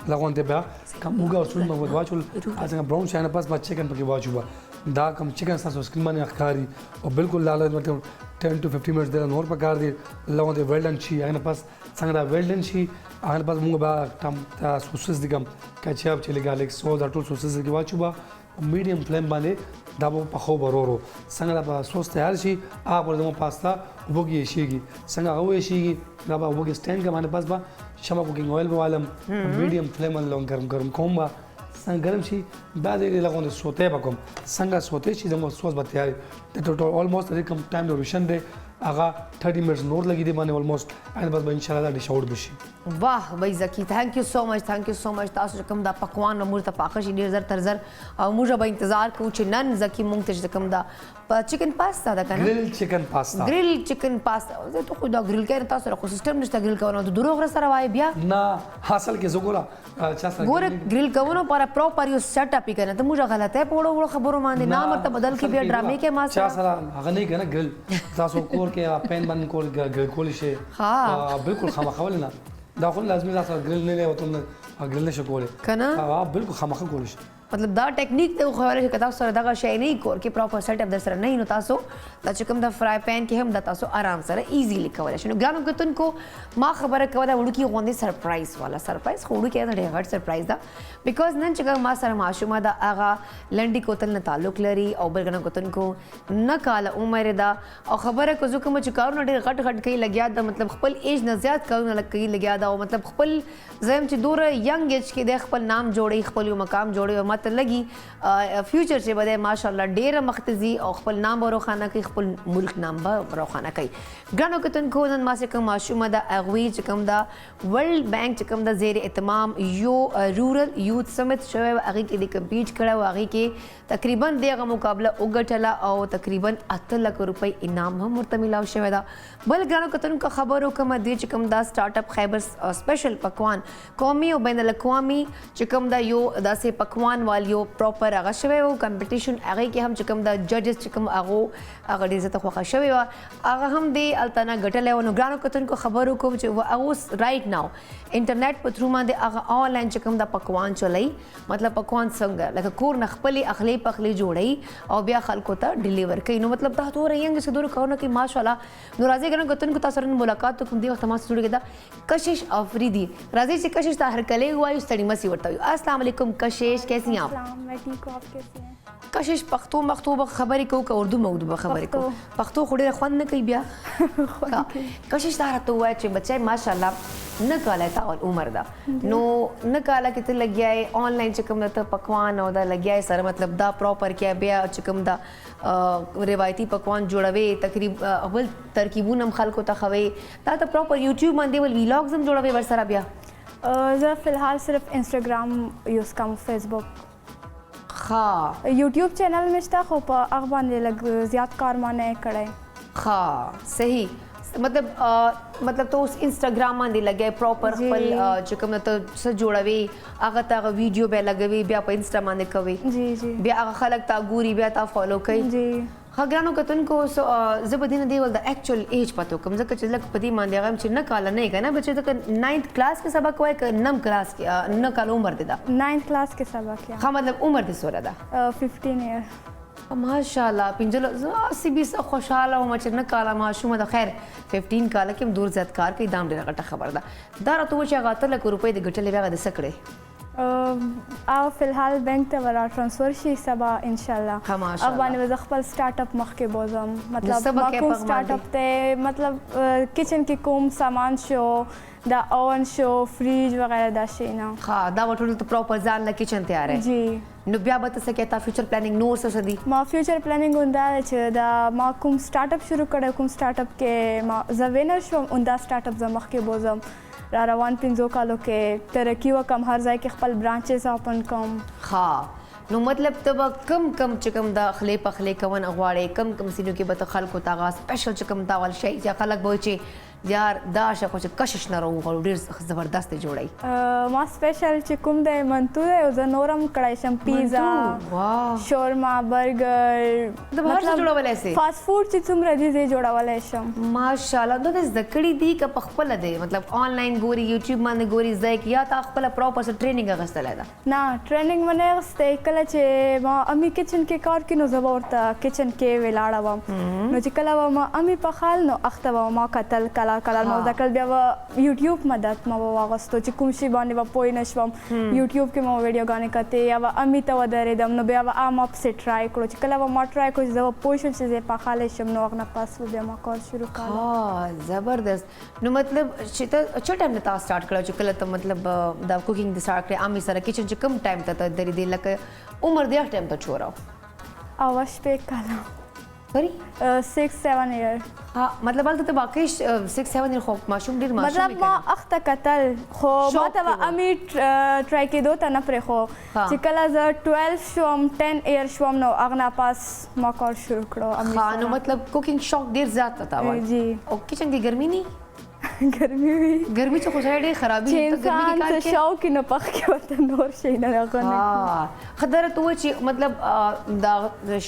Speaker 2: लगोन ते बा कम उगा और सुन में वाचुल आज ब्राउन चाइना पास बा चिकन पके वाचुबा दा कम चिकन सा सो स्किल माने अखकारी और बिल्कुल लाल मतलब 10 to 15 मिनट्स दे नोर पकार दे लगोन ते वेल डन छी आने पास संगड़ा वेल डन छी आने पास मुंगा बा टम ता सोसेस दिगम केचप चिली गार्लिक सॉस अटल सोसेस की वाचुबा मीडियम फ्लेम बाले दाबो पखो बरोरो संगड़ा बा सॉस तैयार छी आप और दमो पास्ता वो की येशीगी संगा वो येशीगी दाबा वो के स्टैंड का माने पास बा शमा कुकिंग ऑयल वालम मीडियम फ्लेम में गरम गरम कोंबा संग गरम छी बाद ये लगोन सोते बकम संगा सोते छी दमो सॉस बा तैयार ते टोटल ऑलमोस्ट कम टाइम ड्यूरेशन दे आगा 30 मिनट्स नोट लगी दे माने ऑलमोस्ट एंड बस इंशाल्लाह डिश आउट बिशी।
Speaker 1: वाह भाई जकी थैंक यू सो मच तासु कम दा पकवान नमूर ता पाखशी डेजर तरजर और मुझे बा इंतजार को नन जकी मुंग ते कम दा चिकन पास्ता दा kana
Speaker 2: ग्रिल चिकन पास्ता
Speaker 1: तो खुदा ग्रिल के तासु को सिस्टम नष्टा ग्रिल कवनो तो दूरो रसा रवाय बिया
Speaker 2: ना हासिल के जोगोला चासा
Speaker 1: गोरे ग्रिल कवनो पर प्रॉपर यो सेटअप ही करना तो मुझे गलत है पोड़ो पोड़ो खबरों माने ना मत बदल के बिया ड्रामे के मास
Speaker 2: चासा अगने के ना ग्रिल तासु कोर के पैन बन कोर ग्रिल कोलिशे हां बिल्कुल खमा खवलना दाखل लाजमी तासु ग्रिल ने ले तुम ग्रिल ने शकोले
Speaker 1: कना
Speaker 2: हां बिल्कुल खमा कोलिश
Speaker 1: मतलब दा टेक्निक ते खवाले कता सर दागा शय नहीं कोर के प्रॉपर सेटअप दर सर नहीं नता सो ता चिकम दा फ्राई पैन के हम दता सो आराम सर इजीली खवाले शनो ग्रानो के तुन को मा खबर कवदा उडकी गोंदे सरप्राइज वाला सरप्राइज खोडू के दा हट सरप्राइज दा बिकॉज नन चिका मा सर माशुमा दा आगा लंडी कोतल न ताल्लुक लरी और बरगना को तुन को न काला उम्र दा और खबर को जो कम चुकाव न घट घट के लगिया दा मतलब खपल एज न ज्यादा कऊ न लग के लगिया दा मतलब खपल जम च दूर यंग एज के देख खपल नाम जोड़े खपल मकाम जोड़े और پته لګي فیوچر چې بده ماشاءالله ډیر مختزي او خپل نام روخانه کوي خپل ملک نام به روخانه کوي ګرانو کتونکو نن ما څه کوم ماشومه د اغوي چې کوم دا ورلد بانک چې کوم دا زیر اهتمام یو رورل یوث سمټ شوی هغه کې د کمپیټ کړه او هغه کې تقریبا دغه مقابله وګټله او تقریبا 8 لک روپۍ انعام هم ورته ملاو شوی دا بل ګرانو کتونکو خبرو کوم دی چې کوم دا سٹارټ اپ خیبر سپیشل پکوان قومي او بین الاقوامي چې کوم دا یو داسې پکوان والیو پراپر هغه شوی او کمپټیشن هغه کې هم چې کوم دا ججز چې کوم هغه ډیر زته خوښه شوی و هغه هم دی التنا غټلې نو ګرانو کتونکو خبرو کوم چې هغه رائټ ناو انټرنیټ په تھرو باندې هغه آنلاین چې کوم دا پکوان چلای مطلب پکوان څنګه لکه کور نخپلی اخلی پخلی جوړی او بیا خلکو ته ډیلیور کوي نو مطلب دا تو رہینګ چې دور کارونه کې ماشاءالله نو راځي ګرانو کتونکو تاسو سره ملاقات کوم دی وخت ما سره جوړی دا کشش افریدی راځي چې کشش ته هر کله وایو ستړي مسی ورته السلام علیکم کشش کیسی ہیں آپ
Speaker 4: میں ٹھیک ہوں آپ کیسے ہیں
Speaker 1: کشش پښتو مختوبه خبرې کو که اردو مودو خبرې کو پښتو خو ډېره خوند نه کوي بیا کشش دا راته ووایه چې بچی ماشاءالله نه کاله تا عمر ده نو نه کاله کې ته لګیا یې آنلاین چې کوم ته پکوان او دا لګیا یې سره مطلب دا پراپر کې بیا چې کوم دا روایتي پکوان جوړوي تقریب اول ترکیبونه هم خلکو ته خوي دا ته پراپر یوټیوب باندې ول ویلاګز هم جوړوي ورسره بیا
Speaker 4: زه فی الحال صرف انسټاګرام یوز کوم فیسبوک
Speaker 1: ښه
Speaker 4: یوټیوب چینل مې شته خو په هغه باندې لږ زیات کار ما نه کړی
Speaker 1: ښه صحیح مطلب ته اوس انسټاګرام باندې لګې پراپر خپل چې کوم ته څه جوړوي هغه ته ویډیو به لګوي بیا په انسټا باندې کوي
Speaker 4: جی جی
Speaker 1: بیا هغه خلک تا ګوري بیا تا فالو کوي
Speaker 4: جی
Speaker 1: ګرانو کتونکو زه به دې نه دی ول د ایکچوال ایج پته کوم ځکه چې لږ په دې باندې هغه چې نه کاله نه کنه بچي ته 9th کلاس کې سبق وای ک نم کلاس کې نه کال عمر دی دا
Speaker 4: 9th کلاس کې سبق کیا
Speaker 1: ها مطلب عمر دې سوره ده
Speaker 4: 15 ایئر
Speaker 1: ماشاءالله پنځل سی بي خوشاله او چې نه کاله ماشومه د خیر 15 کاله کې دور زیات کار کوي دام ډیره غټه خبر ده دا راته و چې هغه 8 لک روپۍ د ګټلې بیا د سکړې
Speaker 4: او فی الحال بینک ته ورا ټرانسفر شي سبا ان شاء الله
Speaker 1: ها ماشاءالله
Speaker 4: اب باندې زه خپل سٹارټ اپ مخ کې بوزم مطلب
Speaker 1: سبا
Speaker 4: ما
Speaker 1: کې
Speaker 4: کوم
Speaker 1: پغمان
Speaker 4: سٹارټ اپ ته مطلب کچن کې کوم سامان شو دا اوون شو فریج وغیرہ دا شي نه
Speaker 1: ها دا وټول ته پراپر ځان له کچن تیار ہے
Speaker 4: جی
Speaker 1: نو بیا به څه کېتا فیوچر پلانینګ نور څه دي
Speaker 4: ما فیوچر پلانینګ اوندا چې دا ما کوم سٹارټ اپ شروع کړم کوم سٹارټ اپ کې ما زوینر شوم اوندا سٹارټ اپ زمخ کې بوزم را روان 5 کالو کې ترقی وکم هر ځای کې خپل برانچز اوپن کوم
Speaker 1: ها نو مطلب ته به کم چې کوم د خلې په خلې کون غواړي کم سینو کې به ته خلکو تاغه سپیشل چې کوم تاول شي چې خلک به چې یار دا شکو چې کشش نه راوغړو ډیر زبردست جوړي
Speaker 4: ما سپیشل چې کوم د منتو دی زه نورم کړای شم پیزا شورما برګر
Speaker 1: د بهر څه جوړولای سي
Speaker 4: فاست فود چې څومره دي زه جوړولای شم
Speaker 1: ماشاءالله دا زکړی دی که په خپل دی مطلب آنلاین ګوري یوټیوب باندې ګوري ځای کې یا تا خپل پراپر ټریننګ اغستلای دا
Speaker 4: نه ټریننګ باندې اغسته کله چې ما امی کچن کې کار کینو زه ورته کچن کې ولاړه وم نو چې کله ما امی په خال نو اخته ما قتل کلا ما ذکر بیا یوټیوب مدد ما واغستو چې کوم شی باندې و پوی نشوم یوټیوب کې ما ویډیو غانې کته یا امی ته ودرېدم نو بیا ام اپ سه ټرای کړو چې کله ما ټرای کړو زه پوی شم چې په خاله شم نو هغه پاس بیا ما کار شروع کړم
Speaker 1: ها زبردست نو مطلب چې ته چا ټایم ته سٹارټ کړو چې کله ته مطلب دا کوکینګ د سٹارټ کړې امي سره کچن چې کم ټایم ته درې دی لکه عمر دی ټایم ته چورا
Speaker 4: اواش په کاله
Speaker 1: سوري
Speaker 4: 6-7 ایئر
Speaker 1: ها مطلب حالت ته واقعي 6-7 ایئر خو ماشوم ډیر ماشوم
Speaker 4: مطلب ما اخته قتل خو ما ته امي ټرای کېدو ته نه پرې خو چې کله زه 12 شوم 10 ایئر شوم نو اغنا پاس ما کار شروع کړو امي
Speaker 1: ها نو مطلب کوکینګ شوق ډیر زیات تا و
Speaker 4: جی
Speaker 1: او کچن کې ګرمي نه
Speaker 4: ګرمي وي
Speaker 1: ګرمي چې خوشاله ډېر خرابي
Speaker 4: چې
Speaker 1: ته ګرمي کې کار
Speaker 4: انسان شوق نه پخ کې وته نور شي نه راغلی
Speaker 1: خدای ته و چې مطلب دا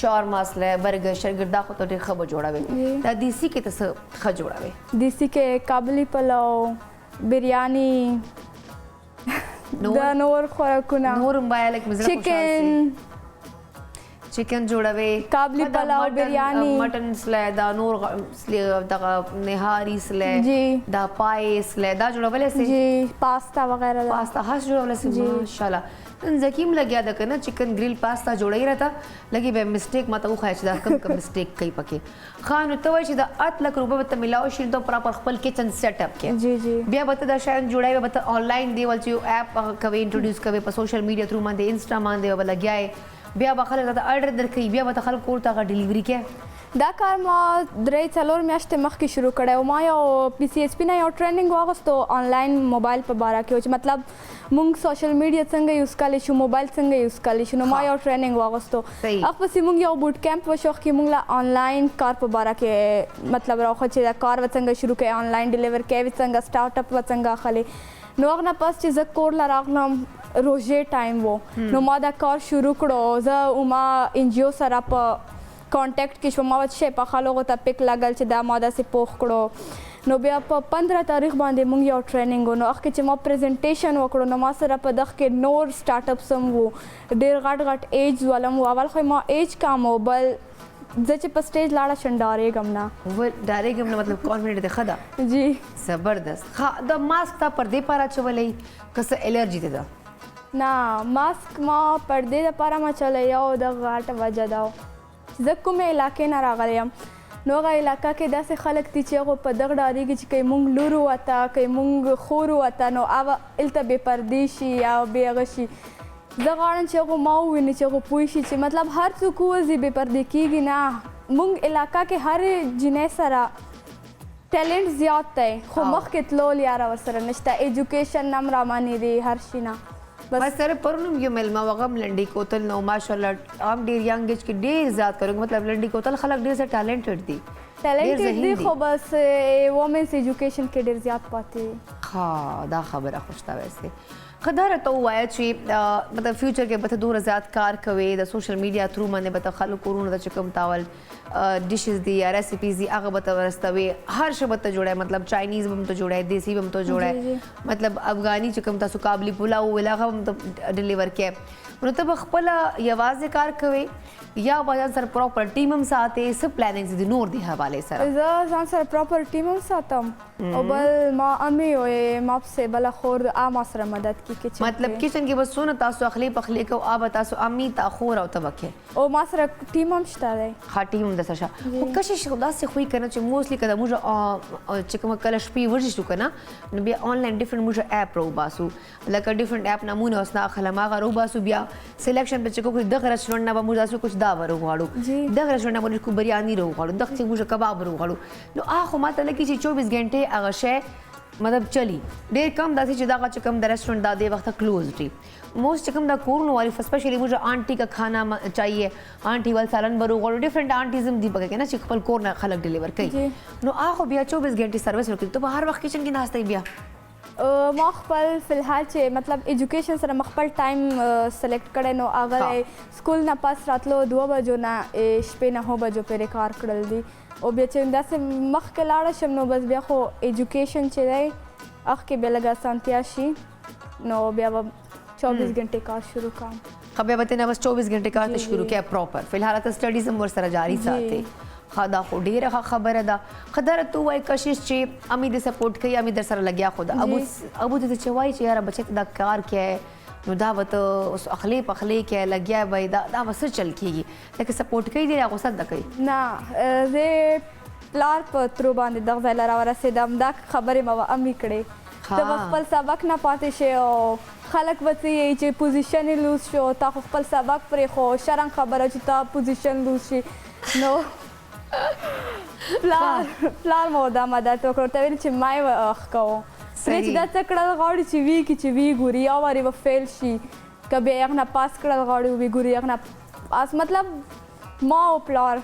Speaker 1: شاورما سره برګر شرګر دا خو ته ډېر ښه جوړوي دا دیسی کې ته ښه جوړوي
Speaker 4: دیسی کې کابلی پلاو بریانی دا نور خوراکونه
Speaker 1: نور مبایلک مزه
Speaker 4: چکن
Speaker 1: चिकन جوړوي
Speaker 4: काबली پلاو बिरयानी
Speaker 1: مټن سله دا نور دغه نهاری سله
Speaker 4: جی
Speaker 1: دا پای سله دا جوړولې سي
Speaker 4: جی پاستا وغیرہ
Speaker 1: پاستا هاس جوړولې سي ماشاءالله نن زکیم لګیا د کنه چکن گریل پاستا جوړی راته لګي به مسټیک ماته خو خاص دا کم مسټیک کوي پکې خان ته وای چې دا 8 لک روپے به ملاو شي ته پراپر خپل کچن سیټ اپ کې
Speaker 4: جی جی
Speaker 1: بیا به دا شاین جوړای به آنلاین دی ول چې اپ کوي انټروډیوس کوي په سوشل میډیا تھرو باندې انسټا باندې به لګیاي بیا به خلک ته اورډر درکې بیا به خلک ورته ډیلیوری کې
Speaker 4: دا کار ما 3-4 میاشتې مخکې شروع کړی او ما یو PCSP نه یو ټریننګ واغستو آنلاین موبایل په باره کې چې مطلب مونږ سوشل میډیا څنګه یوز کولی شو موبایل څنګه یوز کولی شو نو ما یو ټریننګ واغستو هغه مونږ یو بوټ کیمپ وشو کې مونږ لا آنلاین کار په باره کې مطلب راخو چې دا کار څنګه شروع کړي آنلاین ډیلیور کوي څنګه سٹارټ اپ څنګه خلي نو هغه نه پس چې زه کور لا راغلم روزه ټایم وو نو ما دا کار شروع کړو زه ما NGO سره په کانټیکټ کې شوم ما چې په خلکو ته پک لګل چې دا ماده سي پوښ کړو نو بیا په 15 تاریخ باندې مونږ یو ټریننګ نو اخ چې ما پریزنټیشن وکړو نو ما سره په دغه کې نور سٹارټ اپ سم وو ډیر غټ ایج ولم اول خو ما ایج کا موبایل زه چې په سټیج لاړه شندارې غمنا
Speaker 1: و ډارې غمنا مطلب کانفیډنٹ ده خدا
Speaker 4: جی
Speaker 1: زبردست د ماسک تا پردې پاره چولې کسه الرجی ده
Speaker 4: نه ماسک ما پردې لپاره ما چولې یو د غاټ وجه دا زه کومه علاقې نه راغلی یم نو هغه علاقه کې داسې خلک دي چې هغه په دغه ډارېږي چې که مونږ لور وته که مونږ خور وته نو هغه هلته بې پردې شي یا بې هغه شي زه غواړم چې هغه ما وویني چې هغه پوه شي چې مطلب هر څوک وځي بې پردې کېږي نه مونږ علاقه کې هر جنۍ سره ټیلنټ زیات دی خو مخکې تلول یاره ورسره نشته ایجوکیشن نه هم رامانې دی هر شي نه
Speaker 1: بس سره پرونم یو ملما وغم لنډي کوتل نو ماشاءالله عام ډیر ینګ ایج کې ډیر زیات کړو مطلب لنډي کوتل خلک ډیر سره ټیلنټډ دي
Speaker 4: ټیلنټډ دي خو بس وومنس ایجوکیشن کې ډیر زیات پاتې
Speaker 1: ها دا خبره خوشته ویسه خدای ته وایي چې مطلب فیوچر کې به ډیر زیات کار کوي د سوشل میډیا تھرو باندې به خلک کورونه د چکم تاول ډیشز دي یا ریسیپیز دي هغه به ورستوي هر شی به ته جوړه مطلب چاینیز به ته جوړه دیسی به ته جوړه مطلب افغاني چکم تاسو قابلی پلاو ولاغه به ډیلیور کې نو ته خپل یوازې کار کوي یا باید سره پراپر ټیم هم ساتي سب پلانینګ دي نور دی حواله سره
Speaker 4: زه ځان سره پراپر ټیم هم ساتم او بل ما امي او ما په بل خور ما سره مدد کی کچن
Speaker 1: مطلب کچن کې بس سونه تاسو اخلي پخلي کو اب تاسو امي تا خور او تبکه
Speaker 4: او ما سره ټیم هم شته دی
Speaker 1: ها ټیم د سره خو کشش خدا سه خوې کنه چې موستلی کده موږ چې کوم کله شپې ورځ شو کنه نو بیا آنلاین ډیفرنٹ موږ اپ رو باسو لکه ډیفرنٹ اپ نمونه اوسنا خلما غرو باسو بیا سلیکشن په چکو دغه رستورانت نه موږ تاسو کچھ دا ورو غواړو دغه رستورانت نه موږ کو بریانی رو غواړو دغه چې موږ کباب رو غواړو نو اخو ماته لکه چې 24 غنټه هغه شی مطلب چلی ډیر کم داسې چې دا چې کم د ریسټورانټ دا دی وخت کلوز دی موسٹ کم دا کورن والی اسپیشلی مجھے آنٹی کا کھانا چاہیے آنٹی وال سالن برو غواړو ډیفرنٹ آنټیزم دی پکې نه چې خپل کور نه خلک ډیلیور کوي نو اخو بیا 24 غنټه سرویس ورکړي ته هر وخت کچن کې ناشته بیا
Speaker 4: ما خپل فلحال چې مطلب ایجوکیشن سره خپل ټایم سلیکټ کړی نو هغه سکول نه پاس راتلو 2 بجو نه شپې 9 بجو پورې کار کړل دي او بیا چې داسې مخکې لاړه شم نو بس بیا خو ایجوکیشن چې دی هغه کې بیا لږ اسانتیا شي نو بیا به 24 घंटे کار شروع کړم
Speaker 1: خو بیا به نه بس 24 घंटे کار ته شروع کړه پراپر فلحال ته سټډیز هم ورسره جاری ساتي خدا خو ډیره خبره ده خدای ته وای کشش چې امي د سپورټ کوي امي در سره لګیا خو ده ابو د چې وای چې یار بچی دا کار کې نو دا وته اوس اخلي پخلي کې لګیا وای دا وسه چل کیږي لکه سپورټ کوي دی هغه صد کوي
Speaker 4: نه زه پلار په ترو باندې دغه ځای لاره ورسېدم دا خبرې ما امي کړې ته خپل سبق نه پاتې شي او خلک وتی چې پوزیشن لوز شو تا خپل سبق پرې خو شرم خبره چې تا پوزیشن لوز شي نو پلار مو دا مدد وکړ ته ویل چې ما یې اخکاو چې دا څه کړل غواړي چې وی ګوري یا واري به فیل شي که بیا یې نه پاس کړل غواړي وی ګوري یې نه مطلب ما او پلار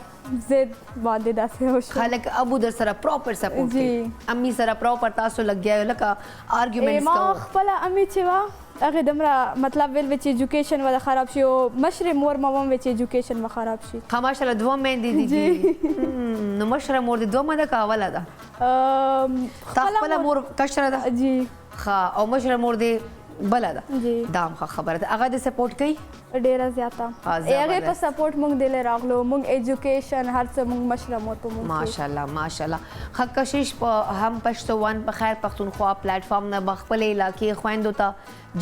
Speaker 4: زد باندې داسې وشو
Speaker 1: خلک ابو در سره پراپر سپورټ کوي امي سره پراپر تاسو لګیا لکه آرګومنټس
Speaker 4: ما خپل امي چې وا هغه دمره مطلب ویل چې ایجوکیشن ولا خراب شي او مشر مور مامم چې ایجوکیشن و خراب شي
Speaker 1: خاماشله دوه مېندې دي نو مشر مور دي دوه مده کاوله ده خپل مور کشره ده
Speaker 4: جی
Speaker 1: ها او مشر مور دي بله ده
Speaker 4: جی.
Speaker 1: دا هم ښه خبره ده. هغه د سپورټ کوي؟
Speaker 4: ډیره زیاته هغې په سپورټ موږ دلې راغلو موږ ایجوکیشن هر څه موږ مشره مو ته موږ
Speaker 1: ماشاءالله ماشاءالله. ښه کشش په هم پښتو ون په خیر پښتونخوا پلیټفارم نه به خپلې علاقې خویندو ته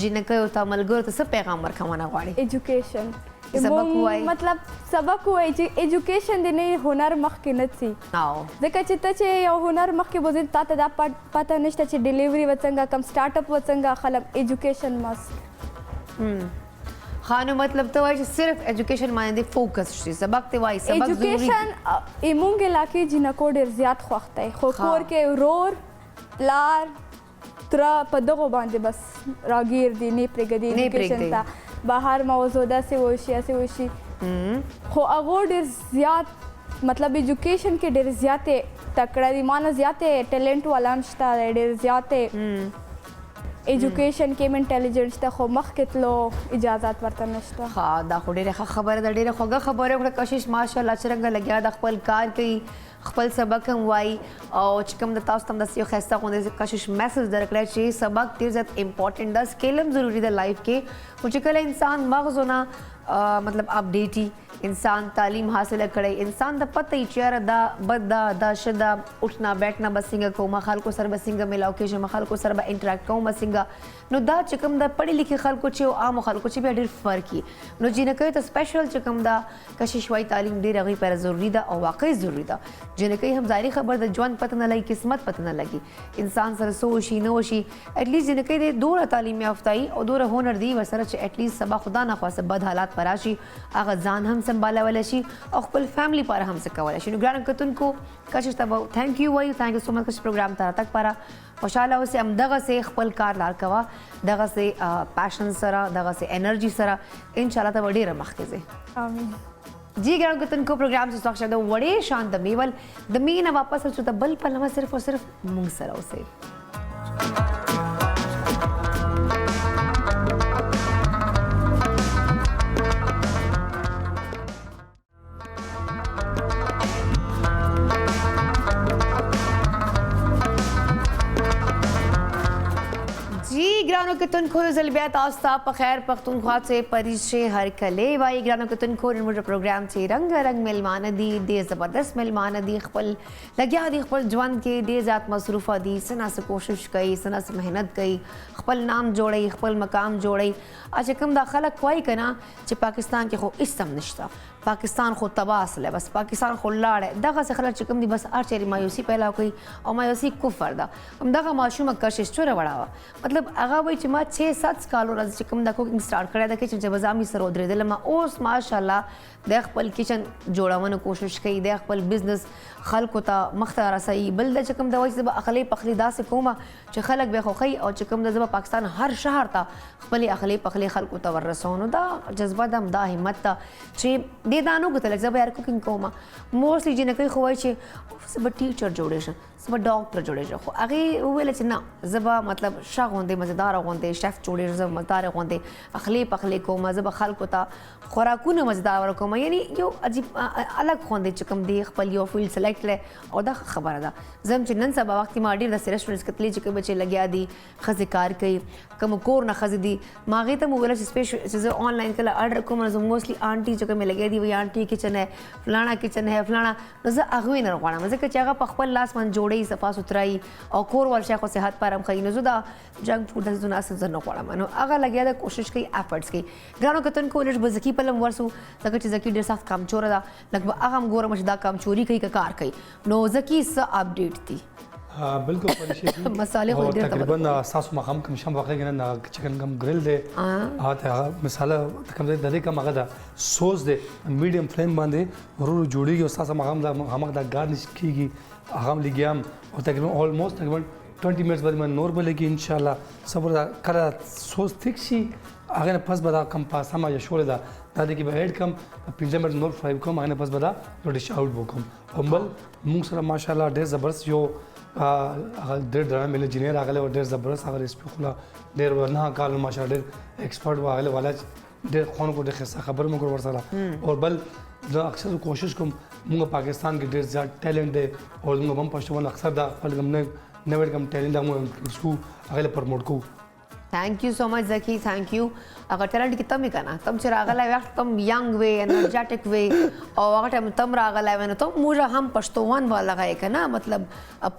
Speaker 1: جنکیو ته ملګرو ته څه پیغام ورکوونه غواړي؟
Speaker 4: ایجوکیشن
Speaker 1: سبق ووایي.
Speaker 4: مطلب سبق ووایي چې ایجوکیشن دی نه هنر مخکې نه ځي ځکه چې ته چې یو هنر مخکې بوځې تا ته دا پته نشته چې ډیلیوري به څنګه کم سټارټ اپ به څنګه خلک ایجوکیشن مست
Speaker 1: خانو مطلب ته وایي چې صرف ایجوکیشن باندې فوکس شي سبق ته وایي سبق ضروري
Speaker 4: ایجوکیشن ایمونګ علاقې جنکو ډېر زیات خوښ دی خو کور کې ورور پلار تره په دغو باندې بس راګیر دي نه پرېږدي ایجوکیشن ته بهر موضوع داسې وشي هسې وشي خو هغو ډېر زیات مطلب ایجوکیشن کې ډېر زیاتې تکړه دي ما نه زیاتې ټیلنټ والا هم شته دی ډېر زیاتې ایجوکیشن کې هم انټیلیجنټ شته خو مخکې تلو اجازات ورته نشته
Speaker 1: ها دا خو ډېره ښه خبره ده ډېره خوږه خبره وکړه کشش ماشاءالله څرنګه لګیا د خپل کار کوي خپل سبق هم وایي او چې کوم د تاسو ته هم داسې یو ښایسته غوندې کشش میسج درکړی چې سبق ډېر زیات امپورټنټ ده سکیل هم ضروري ده لایف کې خو چې کله انسان مغز نه مطلب اپډیټي انسان تعلیم حاصله کړی انسان د پته یې چې یاره دا بد ده دا ښه ده اٹھنا بیٹھنا به څنګه کوم خلکو سره به څنګه میلاو کېږم خلکو سره به انټراکټ کوم به څنګه نو دا چې کوم د پړې لیکې خلکو چې عامو خلکو چې بیا ډېر فرق وي نو جنکیو ته سپیشل چې کوم دا کشش وایي تعلیم ډېر هغوی لپاره ضروري ده او واقعي ضروري ده جنکۍ هم ظاهري خبر ده ژوند پته نه لګي قسمت پته نه لګي انسان سره څه وشي نه وشي اټلیسټ جنکۍ د دومره تعلیم یافته وي او دومره هنر دی ورسره چې اټلیسټ سبا خدا نخواسته بد حالات پر راشي هغه ځان هم سنبالولی شي او خپل فیملی لپاره هم څه کولی شي نو ګرانو کتونکو کشش ته به تھینک یو وایو تھینک یو سو مچ کشش پروګرام ته راتګ لپاره خوشحاله اوسئ همدغسې خپل کار لار کوه دغسې پیشن سره دغسې انرژي سره انشاءالله ته به ډېره مخکې ځئ
Speaker 4: امین
Speaker 1: जी ग्राउंड कतन को प्रोग्राम से स्वागत है वड़े शांत मेवल दमीन वापस हो चुका बल पलमा सिर्फ और सिर्फ मुंग सराव से ग्रानो कतन को जलबिया तास्ता पखैर पख्तूनख्वा से परिशे हर कले वाई ग्रानो कतन को मुझे प्रोग्राम से रंग रंग मेलमान दी दे ज़बरदस्त मेलमान दी खपल लग्या दी खपल जवान के दे ज़ात मसरूफ़ा दी सना से कोशिश कई सना से मेहनत कई खपल नाम जोड़ई खपल मकाम जोड़ई आज कम दाखला कोई कना च पाकिस्तान के खो इस्म निश्ता पाकिस्तान खो तबास ले बस पाकिस्तान खो लाड़े दगा से खला चिकम दी बस आर मायूसी पहला कोई और मायूसी कुफर दा हम दगा माशूम कशिश चोर बड़ावा मतलब आगा वही चिमा 6-7 कालो राज चिकम दा कुकिंग स्टार्ट करे दा किचन जबजामी सर उधरे दिल मा ओस माशाल्लाह देख पल किचन जोड़ावन कोशिश कई देख पल बिजनेस खल्क ता मख्तार सही बल दा चिकम दा वही अखली पखली दा से कोमा च खलक बे खो और चिकम दा जब पाकिस्तान हर शहर ता खपली अखली पखली खल्क ता वरसोनो दा जज्बा दम दा हिम्मत ता चे दे दानो को तलक जब यार कुकिंग कोमा मोस्टली जिन कई खोई चे सब टीचर जोड़े छ सब डॉक्टर जोड़े छ खो अगे वेले च ना जब मतलब शाग होंदे मजेदार होंदे शेफ जोड़े जब मजेदार होंदे अखली पखली कोमा जब खल्क ता खुराकुन मजेदार कोमा यानी यो अजीब अलग होंदे चकम दे खपल यो फील्ड सेलेक्ट ले और दा खबर दा जम च नन सब वक्त मा डी द रेस्टोरेंट्स कतली च बच्चे लग्या दी खजिकार कई कम कोर ना खजदी मागे तम वेले स्पेशल चीज ऑनलाइन कला ऑर्डर को मन मोस्टली आंटी च में लग्या दी वही आंटी किचन है फलाना किचन है फलाना नज अगवे न रखवाना मजे के चागा पखपल लास मन जोड़े सफा सुथराई और कोर वाल शेखो से हाथ पारम खई नजुदा जंक फूड जुना से जन नखवाना मनो आगा लग्या दा कोशिश कई एफर्ट्स कई ग्रानो कतन को लज बजकी पलम वर्सु तक जकी डेर साथ काम चोरा दा लगभग आगम गोर मशदा काम चोरी कई का कार कई नो जकी स अपडेट थी
Speaker 2: बिल्कुल परिशे
Speaker 1: मसाले हो दे
Speaker 2: तकरीबन सासु मकाम कम शम वक्त गन चिकन कम ग्रिल दे आते मसाला कम दे कम अगदा सॉस दे मीडियम फ्लेम बांधे रो जोड़ी के सासा मकाम दा हमक दा गार्निश कीगी हम लिगियाम और तकरीबन ऑलमोस्ट तकरीबन 20 मिनट्स बाद में नॉर्मल की इंशाल्लाह सबर करा सॉस थिक सी आगे पस बदा कम पासा मा या शोले दा दादी की ऐड कम 15 मिनट नॉर फ्राई कम आगे पस बदा डिश आउट बो कम अंबल मूंग सरा माशाल्लाह दे जबरदस्त यो डेढ़ दरा मिले जिनेर आगले और डेढ़ जबरदस्त अगर इस पे खुला डेढ़ वरना काल माशाल्लाह डेढ़ एक्सपर्ट वो आगले वाला डेढ़ खान को देखे खबर मुकर वरसला और बल अक्सर कोशिश को मुंगा पाकिस्तान के डेढ़ ज़्यादा टैलेंट है और मुंगा बम पश्चिम अक्सर दा पल हमने नेवर कम टैलेंट दा मुंगा उसको आगले प्रमोट को
Speaker 1: thank you so much Zaki, thank you. अगर टैलेंट की तम ही करना तम से रागला वक्त तम यंग वे एनर्जेटिक वे और अगर टाइम तम रागला वे तो मुझे हम पश्तोवन वाला का एक है ना मतलब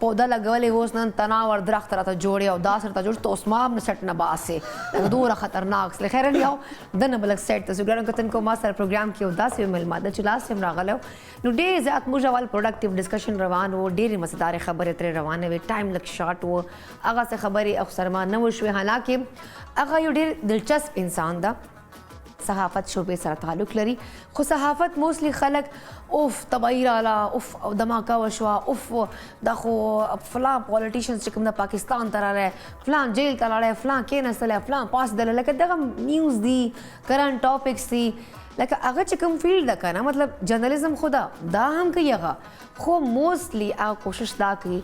Speaker 1: पौधा लगवले वो उसने तनाव और दरख्त रहता जोड़े और दास रहता जोड़ तो उस्माम ने सेट नबाज से दूर खतरनाक से खैर नहीं आओ दन बलक सेट तो सुग्रान कतन को मास्टर प्रोग्राम की उदास मिल मादा चला से हम रागला नो डे ज़्यादा मुझे वाल प्रोडक्टिव डिस्कशन रवान वो डेरी मज़ेदार खबर इतने रवान है वे टाइम लग शॉट वो आगा से खबरी अक्सर मा नवशवे हालांकि अगर यो ढेर दिलचस्प इंसान दा सहाफ़त शोबे सर ताल्लुक़ लरी खो सहाफ़त मोस्टली खलक उफ तबाही आला उफ धमाका वशवा उफ दाखो फलां पॉलिटिशियंस चिकम दा पाकिस्तान तरा रहे फलां जेल तला रहे फलां के नस्ल फलां पास दल लक दगम न्यूज़ दी करंट टॉपिक्स दी लक अगर चिकम फील्ड दा ना मतलब जर्नलिज्म खुदा दा हम कहिएगा खो मोस्टली आ कोशिश दा की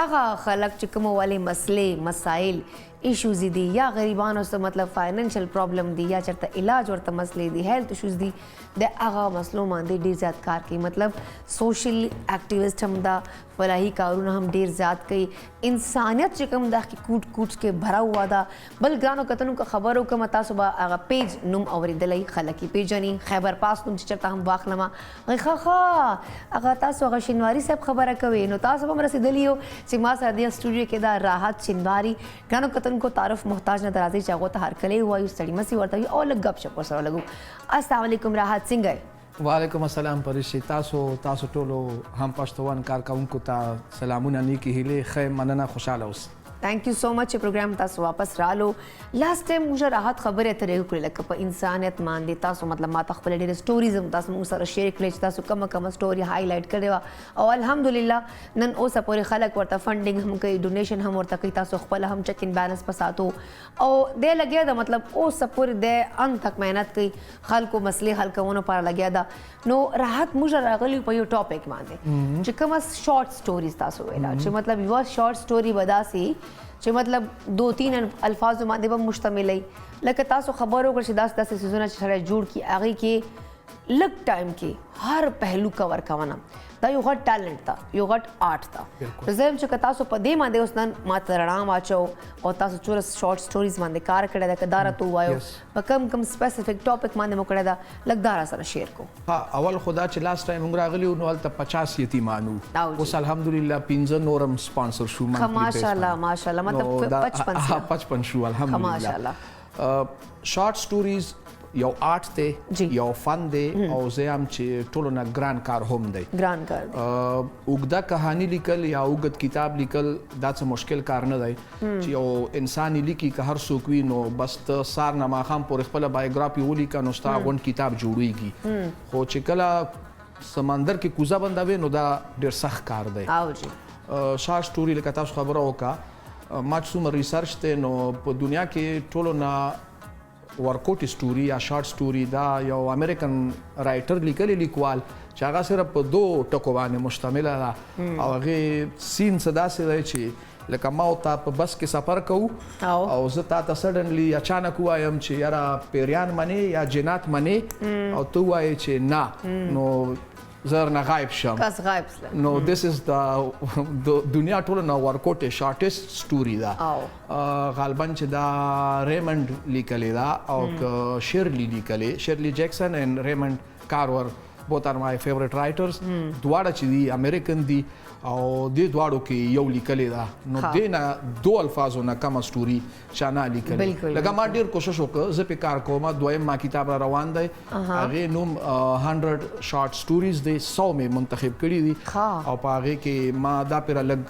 Speaker 1: आगा खलक चिकम वाले मसले मसाइल इश्यूज़ दी या गरीबान से मतलब फाइनेंशियल प्रॉब्लम दी या चरता इलाज और मसले दी हेल्थ इश्यूज़ दी दे आगा मसलों मांदे ढेर ज़्यादा कार की मतलब सोशल एक्टिविस्ट हम दा फलाही कारून हम ढेर ज़्यादा कई इंसानियत चिकम दा की कूट कूट के भरा हुआ दा बल ग्रानो कतनों का खबरों का मता सुबह आगा पेज नुम और दलाई खलकी पेजनी खैबर पास तुम चरता हम वाखलमा खा खा आगा तासो आगा शिनवारी साहब खबर कवे नो तासो हम रसी दलियो सिमा सरदिया स्टूडियो के दा राहत शिनवारी ग्रानो कतन को तारफ मोहताज न दराजी चाहो तो हर कले हुआ यूँ स्टडी मसी वर्ता और लग गप शप सर लगू अस्सलाम वालेकुम राहत सिंह गए
Speaker 5: वालेकुम अस्सलाम परिशी तासो टोलो हम पश्तोवन कारकुन ता सलामुना नी की हिले खैर मनना खुशाल उस
Speaker 1: thank you so much program तासो वापस रालो लास्ट टाइम मुझे राहत खबर है तेरे को लग पर इंसानियत मान दे तासो मतलब माता खबर डेरे स्टोरीज हम तासो मुझे सारा शेयर कर तासो कम कम स्टोरी हाईलाइट कर देवा और अल्हम्दुलिल्लाह नन ओ सपोरे खलक वर्ता फंडिंग हम कई डोनेशन हम वर्ता कई तासो खपल हम चेक इन बैलेंस पसातो और दे लगे दा मतलब ओ सपोरे दे अंत तक मेहनत कई खल को मसले हल कवनो पर लगे दा नो राहत मुझे रागली पर यो टॉपिक मान दे चिकम शॉर्ट स्टोरीज तासो वेला मतलब युवा शॉर्ट स्टोरी बदासी जो मतलब 2-3 अल्फाज मादे पर मुश्तमिल है लक तासो खबरों को दास दस सीजन छड़े जुड़ की आगे के लग टाइम के हर पहलू कवर करवाना दा यो गट टैलेंट था यो गट आर्ट था तो जब जो तासो पदे मादे उसनन मातरणाम आचो और तासो चोरस शॉर्ट स्टोरीज मादे कार करे दा कदारा तो आयो कम कम स्पेसिफिक टॉपिक मादे मोकड़े दा लगदारा सर शेयर को
Speaker 5: हाँ अवल खुदा च लास्ट टाइम उंगरा गली उन त 50 यतीमानु उस अल्हम्दुलिल्लाह 15 नोरम स्पॉन्सर शू
Speaker 1: माशाल्लाह माशाल्लाह मतलब
Speaker 5: 55 शू अल्हम्दुलिल्लाह
Speaker 1: माशाल्लाह
Speaker 5: शॉर्ट स्टोरीज यो आर्ट ते यो फन दे और जे हम चे टोलो ना ग्रांड कार होम दे
Speaker 1: ग्रांड कार
Speaker 5: उगदा कहानी लिखल या उगद किताब लिखल दाच मुश्किल कार न दे ची ओ इंसान लिखी का हर सुकवी नो बस त सार ना माखम पर खपल बायोग्राफी ओली का नोस्ता वन किताब जोड़ेगी हो चिकला समंदर के कुजा बंदावे नो दा डेर सख कार दे
Speaker 1: आओ जी
Speaker 5: शॉर्ट स्टोरी लेका तास खबर का माचसुम रिसर्च ते नो दुनिया के टोलो ना वर्कआउट स्टोरी या शॉर्ट स्टोरी दा यो अमेरिकन राइटर लिखली लिखवाल चागा सिर्फ 2 टको बाने मुश्तमिल ला और गे सीन सदा से रहे छी लेकिन माओ ता बस के सफर कहू और जता ता सडनली अचानक हुआ हम छी यारा पेरियान मने या जिनात मने और तू आए छी ना नो जर ना गायब शम
Speaker 1: कस गायब
Speaker 5: नो दिस इज द दुनिया टोल ना वर्कआउट शॉर्टेस्ट स्टोरी दा गालबन च दा रेमंड लिखले दा और Shirley Jackson and Raymond Carver both are my favorite writers द्वाड़ा ची दी अमेरिकन दी और दे द्वाड़ों के यौ लिखले दा नो दे ना 2 अल्फाजों ना कम स्टोरी शाना लिखले लगा मार डेर कोशिश होकर जब कार को मा द्वाय मा किताब रवान दे आगे नुम 100 शॉर्ट स्टोरीज दे 100 में मुंतखब करी दी और पागे के मा दा पर अलग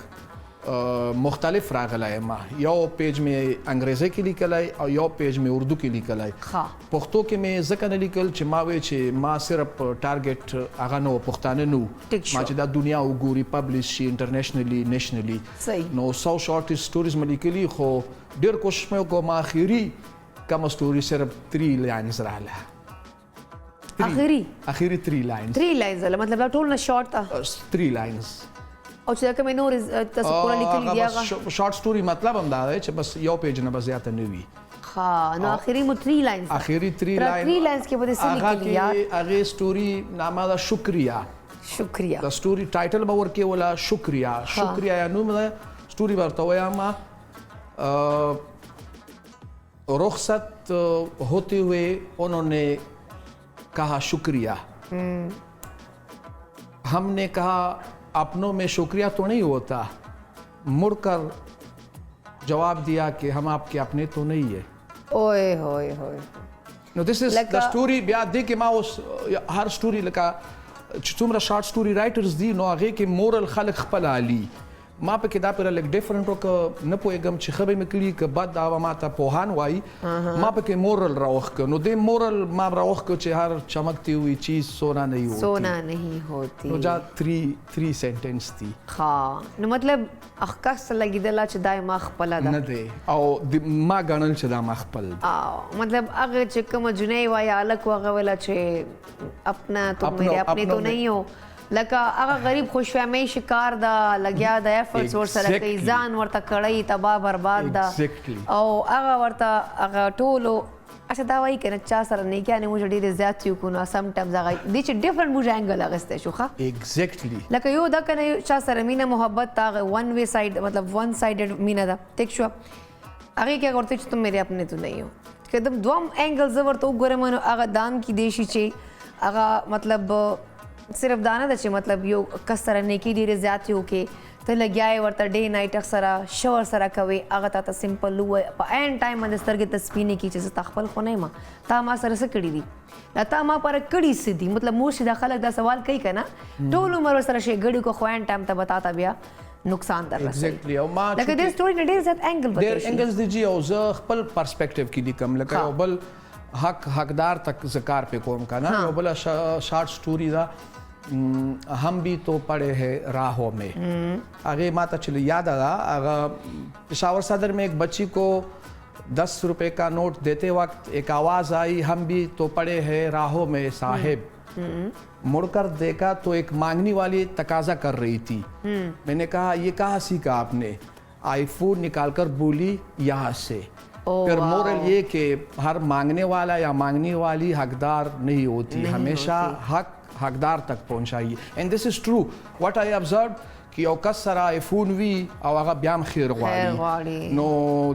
Speaker 5: मुख्तलिफ रागला है मा यो पेज में अंग्रेजी की लिखल है और यो पेज में उर्दू की लिखल है पुख्तो के में ज़कन लिखल चिमावे चे मा सिर्फ टारगेट आगा नो पुख्ताने नु मा चे दा दुनिया उगूरी पब्लिश शी इंटरनेशनली नेशनली नो 100 शॉर्ट स्टोरीज में लिखली खो डेर कोशिश में को मा आखिरी कम स्टोरी सिर्फ 3 लाइन्स रहला आखिरी 3 लाइन्स
Speaker 1: मतलब टोल ना शॉर्ट था
Speaker 5: 3 लाइन्स
Speaker 1: और चेक में नोर पूरा लिख लिया
Speaker 5: शॉर्ट स्टोरी मतलब हम दा है बस यो पेज ना बस ज्यादा नहीं
Speaker 1: हाँ ना आखिरी में 3 लाइन्स
Speaker 5: आखिरी 3 लाइन्स
Speaker 1: के बाद से लिख लिया
Speaker 5: आगे स्टोरी नाम दा शुक्रिया द स्टोरी टाइटल बावर के वाला शुक्रिया या नु मतलब स्टोरी बरता हुआ मा रुखसत होते हुए उन्होंने कहा शुक्रिया। हमने कहा अपनों में शुक्रिया तो नहीं होता, मुड़कर जवाब दिया कि हम आपके अपने तो नहीं है।
Speaker 1: ओए होए होए
Speaker 5: No, this is the story. بیا دې کې ما اوس هر ستوري لکه چې څومره شارټ ستوري رائټرز دي نو هغه کې مورل خلق خپل علی ما په کې دا پر لګ ډیفرنٹ وک نه پوهېږم چې خبرې مې کړي که بد دا ما ته پوهان وایي ما په کې مورل راوخ نو دې مورل ما راوخ چې هر چمکتی हुई चीज सोना नहीं होती।
Speaker 1: सोना नहीं होती
Speaker 5: نو جا 3 سنټنس دي
Speaker 1: ها نو مطلب اخکاس لګیدل چې دای ما خپل ده
Speaker 5: نه دی او ما غنل چې دا ما خپل
Speaker 1: او مطلب هغه چې کوم جنې وای الک وغه ولا چې اپنا تو میرے اپنے تو نہیں ہو لکه هغه غریب خوشفهمي شکار دا لګیا د ایفورټس ور سره کوي ځان ورته کړی تباہ برباد دا او هغه ورته هغه ټولو اچھا دا وایي کنه چا سره نه کېانه موږ ډېر زیات یو کو نو سم ټایمز هغه د چې ډیفرنٹ موږ انګل اغسته شو ښه
Speaker 5: ایگزیکټلی
Speaker 1: لکه یو دا کنه چا سره مینه محبت تا ون وے سائड مطلب ون سائیډډ مینه دا ټیک شو هغه کې ورته چې تم میرے اپنے تو نہیں ہو کدم دوم انګل زور ته وګورم نو هغه دام کی دیشي چې هغه مطلب صرف دانه د چې مطلب یو کس سره نیکی ډیره زیات یو کې ته لګیاي ورته ډے نایټ سره شور سره کوي هغه ته سمپل وای په ان ټایم باندې سترګې تسپینې کی چې تخپل خو نه ما تا ما سره څه کړی دي تا ما پر کړی سدي مطلب مو شي د خلک دا سوال کوي کنه ټول عمر سره شي غړي کو خو ان ټایم ته بتاتا بیا نقصان در رسي
Speaker 5: ایگزیکټلی او ما
Speaker 1: لکه دې سټوري ډیر زیات انګل
Speaker 5: ډیر
Speaker 1: بتاي
Speaker 5: انګلز دی جی او زه خپل پرسپیکټیو کې لیکم لکه یو بل حقدار تک ذکر په کوم کنه یو بل شارټ سټوري دا हम भी तो पड़े हैं राहों में आगे माता चलो याद आया अगर पेशावर सदर में एक बच्ची को 10 रुपए का नोट देते वक्त एक आवाज़ आई हम भी तो पड़े हैं राहों में साहिब मुड़कर देखा तो एक मांगने वाली तकाजा कर रही थी मैंने कहा ये कहाँ सीखा आपने आईफोन निकाल कर बोली यहाँ से फिर मोरल ये कि हर मांगने वाला या मांगने वाली हकदार नहीं होती हमेशा हक حقدار تک پہنچائیے and this is true what I observed कि یو کس سره آیفون وي او هغه بیا هم خیر غواړي نو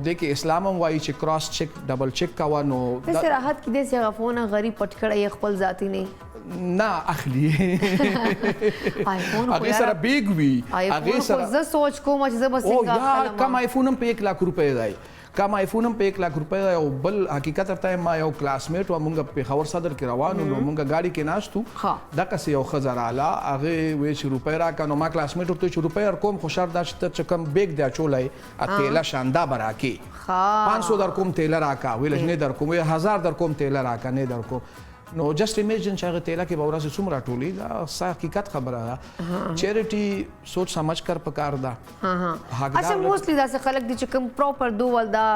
Speaker 5: د کې اسلام هم وایي چې کراس چیک ډبل چیک کوه نو
Speaker 1: د راحت کې د څنګه فون غریب پټ کړی خپل ذاتی نه
Speaker 5: نه اخلي
Speaker 1: آیفون
Speaker 5: هغه سره بیگ وي
Speaker 1: هغه سره زه سوچ کوم چې زه بس څنګه
Speaker 5: کم آیفون هم په 1 لک روپے دی کم آیفون هم په 1 لک روپے دی او بل حقیقت ته ما یو کلاسمیټ و مونږ په خبر صدر کې روانو نو مونږ گاډي کې ناشتو دا کس یو خزر اعلی هغه وې چې روپے را کنو ما کلاسمیټ ته چې روپے ور کوم خوشار دا چې کم بیگ دی چولای اتیلا شاندا برا کې 500 در کوم تیل راکا ویل نه در کوم 1000 در کوم تیل راکا نه در کوم نو جست امیجن چې هغه تیلا کې باور سره څومره ټولي دا حقیقت خبره ده چیریټي سوچ سمجھ کر پکار دا
Speaker 1: اچھا موستلی دا څه خلک دي چې کوم پراپر دوول دا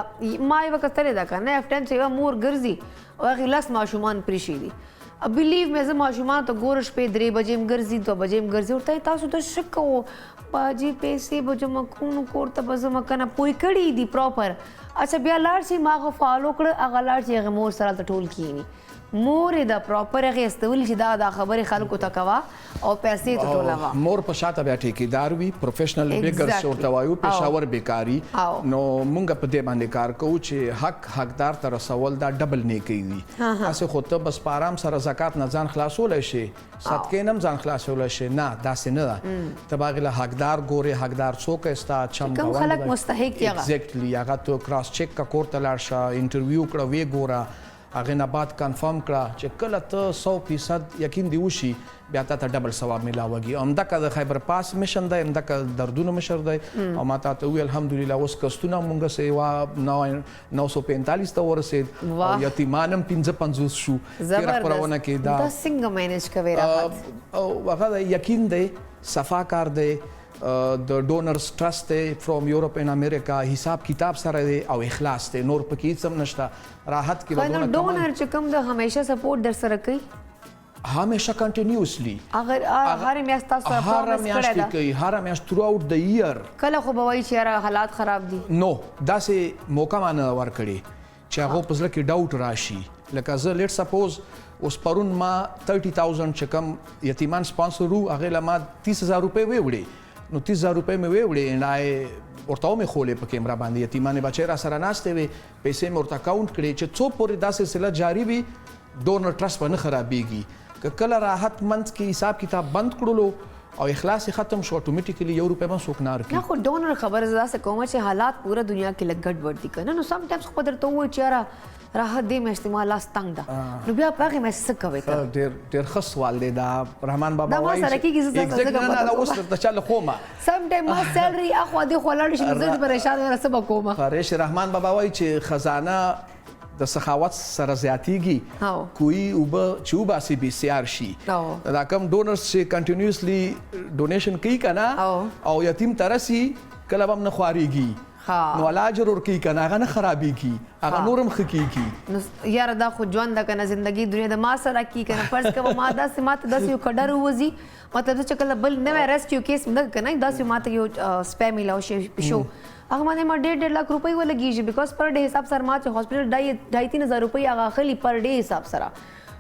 Speaker 1: ما یو وخت تل دا کنه اف 10 چې مور ګرځي او هغه لاس ماشومان پریشي دي بلیو مې زه ماشومان ته ګورش په 3 بجې ګرځي 2 بجې ګرځي ورته تاسو ته شک وو باجی پیسې بجو مکونو کوړه بزو مکنه پوي کړی دي پراپر اچھا بیا لاړ شي ما غو فالو کړ هغه لاړ شي هغه مور سره ټول کینی مور دا پراپر هغه استول چې دا خبره خلکو ته کوا او پیسې ته ټولوا
Speaker 5: مور په شاته بیا ټیکیدار وي پروفیشنل بیګر شورته وایو پېښور بیکاری نو مونږ په دې باندې کار کوو چې حقدار تر رسول دا ډبل نه کوي اسه خو ته بس پارام سره زکات نه ځان خلاصول شي صدقې نم ځان خلاصول شي نه داسې نه ده تباغله حقدار ګوره حقدار څوک استا چم
Speaker 1: کوم خلک مستحق یغه
Speaker 5: ایگزیکټلی هغه تو کراس چیک کا کورته لاړ شه انټرویو کړه وی ګوره هغه نه بعد کنفرم کړه چې کله ته 100% یقین دی وشي بیا ته ډبل ثواب ملاوږي همدغه د خیبر پاس مشن دی همدغه دردونه مشر دی او ما ته وی الحمدلله اوس کستونه مونږه سیوا 945 ته ورسید او یتیمانم 55 شو تیر خبرونه کې دا
Speaker 1: څنګه مینج کوي راحت
Speaker 5: او هغه یقین دی صفا کار دی د ډونرز ټرست دی فرام یورپ ان امریکا حساب کتاب سره دی او اخلاص دی نور پکې هیڅ هم نشته راحت کې
Speaker 1: ودونه ډونر چې کوم د همیشه سپورټ در سره کوي
Speaker 5: همیشه کنټینیوسلی
Speaker 1: اگر هر میاشت تاسو سره پرومس کړی دا
Speaker 5: کوي هر میاشت تھرو اوټ د ایئر
Speaker 1: کله خو به وایي چې حالات خراب دي
Speaker 5: نو داسې موقع مانه ورکړي چې هغه په ځل کې ډاوټ راشي لکه زه لیټ سپوز اوس پرون ما 30000 چې کم یتیمان سپانسر وو هغه له ما 30000 روپے وړي نو 30,000 روپۍ مې ویوړې and I ورته مې خولې په کیمرا باندې یتیمانې بچی را سره ناستې وې پیسې مې ورته اکاونټ کړې چې څو پورې دا سلسله جاري وي ډونر ټرست به نه خرابېږي که کله راحت منځ کې حساب کتاب بند کړلو او اخلاص ختم شو اتوماتیکلی یو روپۍ به څوک نه ورکوي
Speaker 1: نه خو ډونر خبره زدا څه کومه چې حالات پوره دنیا کې لږ ګډوډ دي کنه نو سم ټایمز خو درته وایي چې یاره راحت دې مې استعمال لاس تنګ ده نو بیا په هغې مې څه کوئ ته
Speaker 5: ډېر ښه سوال دی دا رحمان بابا
Speaker 1: دا ما
Speaker 5: وایي
Speaker 1: سره کېږي، زه ځکه
Speaker 5: Exactly، نه اوس درته چا له خومه
Speaker 1: سم ټایم ما سیلري اخوا دېخوا لاړ شي نو زه دې پریشان یم څه به کومه
Speaker 5: فرش رحمان بابا وایي چې خزانه د سخاوت سره زیاتیږي
Speaker 1: او.
Speaker 5: کوی اوبه چې وباسي بسیار شي
Speaker 1: او.
Speaker 5: دا کم ډونرز چې کنټینیوسلی ډونیشن کوي که نه او یتیم ته رسي کله به هم نه خوارېږي نو الله اجر ورکوي که نه هغه نه خرابېږي هغه نور هم ښه کېږي
Speaker 1: نو یاره دا خو ژوند ده که نه زندګي دنیا د ما سره کي که نه فرض کوه ما داسې ما ته داسې یو کډر ووځي مطلب چې کله بل نوی ریسکیو کیس مې دغه که نه داسې ما ته یو سپی میلاو شي شو هغه باندې ما 1.5 लाख روپۍ ولګېږي بیکاز پر ډے حساب سره ما چې هاسپټل 2,500 روپۍ هغه اخلي پر ډے حساب سره